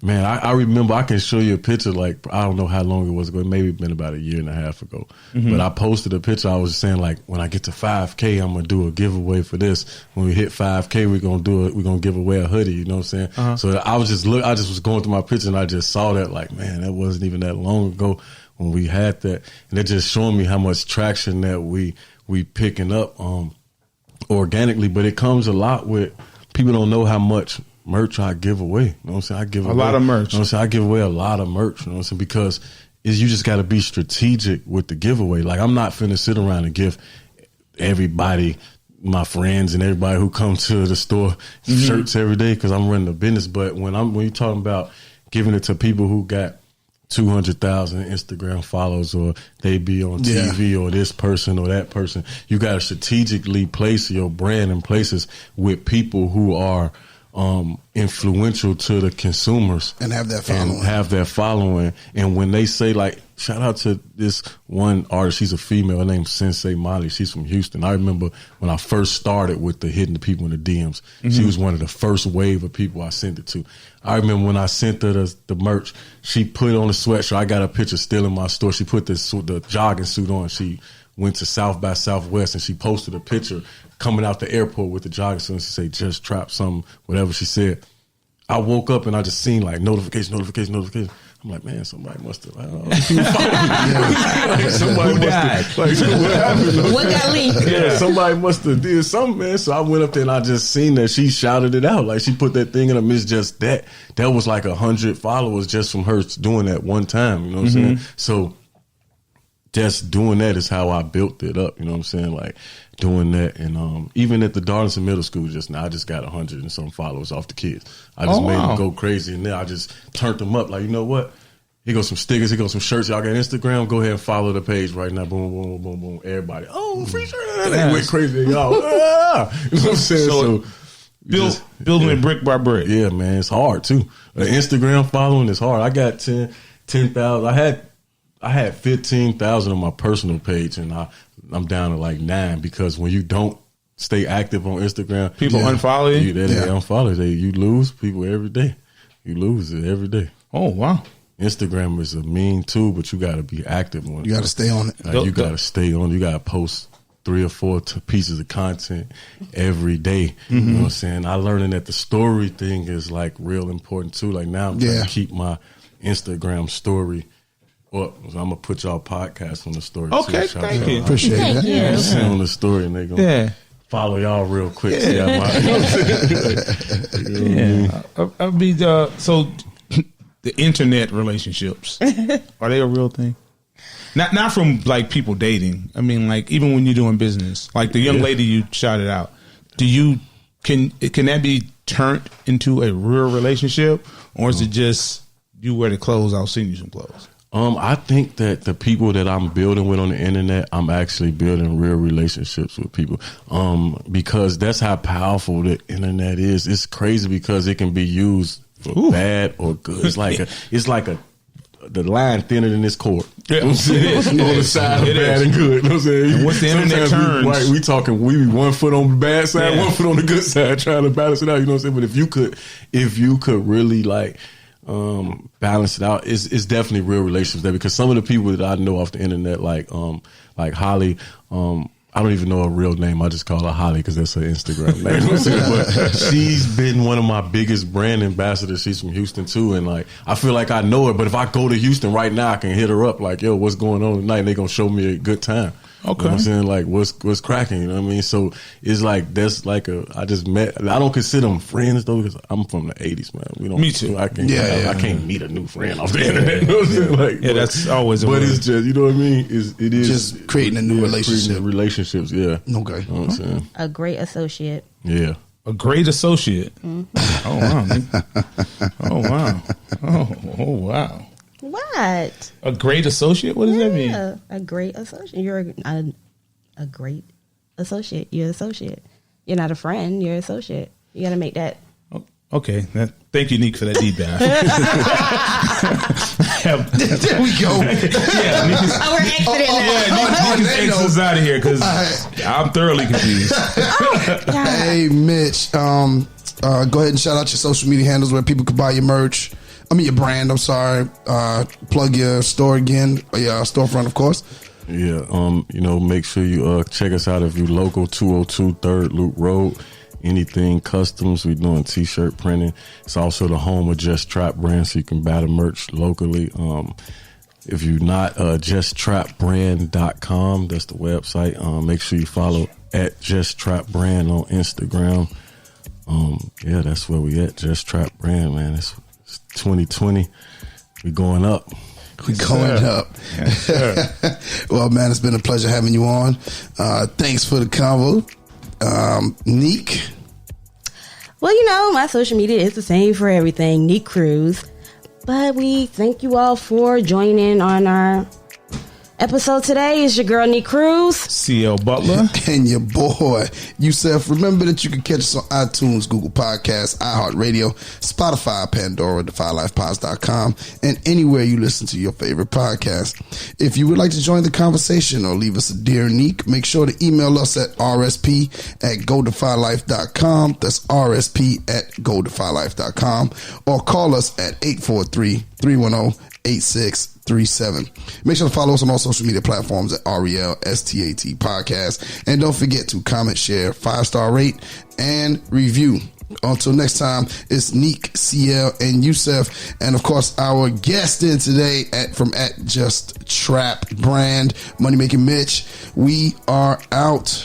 man, I remember, I can show you a picture, like, I don't know how long it was ago. It maybe been about a year and a half ago. But I posted a picture. I was saying, like, when I get to 5K, I'm going to do a giveaway for this. When we hit 5K, we're going to give away a hoodie, you know what I'm saying? So I just was going through my picture, and I just saw that, like, man, that wasn't even that long ago when we had that. And it just showing me how much traction that we picking up organically. But it comes a lot with, people don't know how much merch I give away. You know what I'm saying? I give away a lot of merch. You know what I'm saying? I give away a lot of merch. You know what I'm saying? Because you just got to be strategic with the giveaway. Like, I'm not finna sit around and give everybody, my friends and everybody who come to the store shirts every day because I'm running a business. But when you're talking about giving it to people who got 200,000 Instagram followers, or they be on TV, or this person or that person, you got to strategically place your brand in places with people who are influential to the consumers and have that following. And when they say, like, shout out to this one artist, she's a female, her name's Sensei Molly, she's from Houston. I remember when I first started with the hitting the people in the DMs, she was one of the first wave of people I sent it to. I remember when I sent her the merch, she put on a sweatshirt. I got a picture still in my store. She put the jogging suit on. She went to South by Southwest, and she posted a picture coming out the airport with the jogging suit, and she said, just trap something, whatever she said. I woke up and I just seen, like, notification. I'm like, man, somebody must have. Somebody must have. Like, what happened? What got leaked? Yeah, somebody must have did something, man. So I went up there and I just seen that she shouted it out. Like, she put that thing in them. It's just that was like 100 followers just from her doing that one time. You know what I'm saying? So just doing that is how I built it up. You know what I'm saying? Like, doing that. And even at the Darlington Middle School just now, I just got 100 and some followers off the kids. I just made them go crazy, and then I just turned them up. Like, you know what? Here goes some stickers. Here goes some shirts. Y'all got Instagram? Go ahead and follow the page right now. Boom, boom, boom, boom. Everybody. Oh, free shirt. They went crazy, y'all. You know what I'm saying? So building it brick by brick. Yeah, man. It's hard, too. Instagram following is hard. I got 10,000. I had 15,000 on my personal page, and I'm down to like 9, because when you don't stay active on Instagram, people unfollow you. They unfollow you. You lose people every day. You lose it every day. Oh, wow. Instagram is a mean tool, but you got to be active on it. You got to stay on it. You got to stay on it. You got to post 3 or 4 pieces of content every day. You know what I'm saying? I learning that the story thing is like real important too. Like, now I'm trying to keep my Instagram story. Well, I'm gonna put y'all podcast on the story. Okay, too. thank you. Appreciate that. Yeah. Send on the story, and they gonna follow y'all real quick. Yeah. I mean, so the internet relationships, are they a real thing? Not from like people dating. I mean, like, even when you're doing business, like the young lady you shouted out. Can that be turned into a real relationship, or is it just you wear the clothes, I'll send you some clothes? I think that the people that I'm building with on the internet, I'm actually building real relationships with people. Because that's how powerful the internet is. It's crazy because it can be used bad or good. It's like the line thinner than this cord. Yeah. You know what I'm saying? On the side of It bad is. and good. You know what I'm saying? And once the internet turns- we talking, we be 1 foot on the bad side, Yeah. 1 foot on the good side, trying to balance it out. You know what I'm saying? But if you could really like balance it out, it's definitely real relationships there, because some of the people that I know off the internet, like Holly, I don't even know her real name. I just call her Holly because that's her Instagram name. You know what I'm saying? But she's been one of my biggest brand ambassadors. She's from Houston too, and like I feel like I know her. But if I go to Houston right now, I can hit her up like, "Yo, what's going on tonight?" And they gonna show me a good time. Okay. You know what I'm saying? Like, what's cracking? You know what I mean? So it's like that's like I just met. I don't consider them friends though, because I'm from the '80s, man. We don't. Me too. I can't. Yeah. I can't meet a new friend off the internet. You know what I'm saying? Like, Yeah, that's always a But word. it's just, you know what I mean? It is Just creating a new relationship. creating relationships, yeah. Okay. You know what I'm saying? A great associate. Yeah. A great associate. Oh wow. nigga. Oh wow. Oh wow. What? A great associate? What does that mean? Yeah, a great associate. You're a great associate. You're an associate. You're not a friend. You're an associate. You got to make that. Oh, okay. Thank you, Nick, for that deep dive. There we go. Yeah, Nick is, Oh, we're exiting yeah, Nick is us out of here because I'm thoroughly confused. Hey, Mitch. Go ahead and shout out your social media handles where people can buy your merch. I mean, your brand. I'm sorry. Plug your store again. Your storefront, of course. Yeah. Make sure you check us out if you're local, 202 3rd Loop Road. Anything customs, we're doing t-shirt printing. It's also the home of Just Trap Brand, so you can buy the merch locally. If you're not, justtrapbrand.com, that's the website. Make sure you follow at Just Trap Brand on Instagram. Yeah, that's where we at, Just Trap Brand, man. It's 2020. We going up. We going up. Yes, Well, man, it's been a pleasure having you on. Thanks for the convo. Neek. Well, my social media is the same for everything. Neek Cruz. But we thank you all for joining on our episode today. It's your girl, Neek Cruz. CL Butler. And your boy, Yusef. Remember that you can catch us on iTunes, Google Podcasts, iHeartRadio, Spotify, Pandora, DefyLifePods.com, and anywhere you listen to your favorite podcast. If you would like to join the conversation or leave us a Dear Neek, make sure to email us at rsp@godefylife.com. That's rsp@godefylife.com, or call us at 843-310-8637. Make sure to follow us on all social media platforms at RELSTAT Podcast. And don't forget to comment, share, 5-star rate, and review. Until next time, it's Neek, CL, and Yusef. And of course, our guest in today from Just Trap Brand, Money Making Mitch. We are out.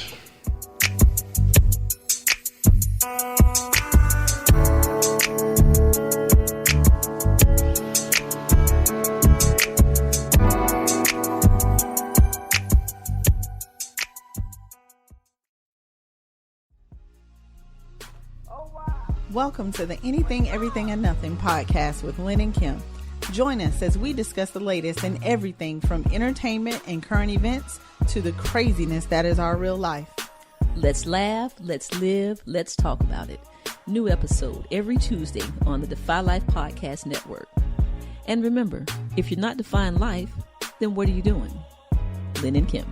Welcome to the Anything, Everything, and Nothing podcast with Lynn and Kim. Join us as we discuss the latest in everything from entertainment and current events to the craziness that is our real life. Let's laugh, let's live, let's talk about it. New episode every Tuesday on the Defy Life Podcast Network. And remember, if you're not defying life, then what are you doing? Lynn and Kim.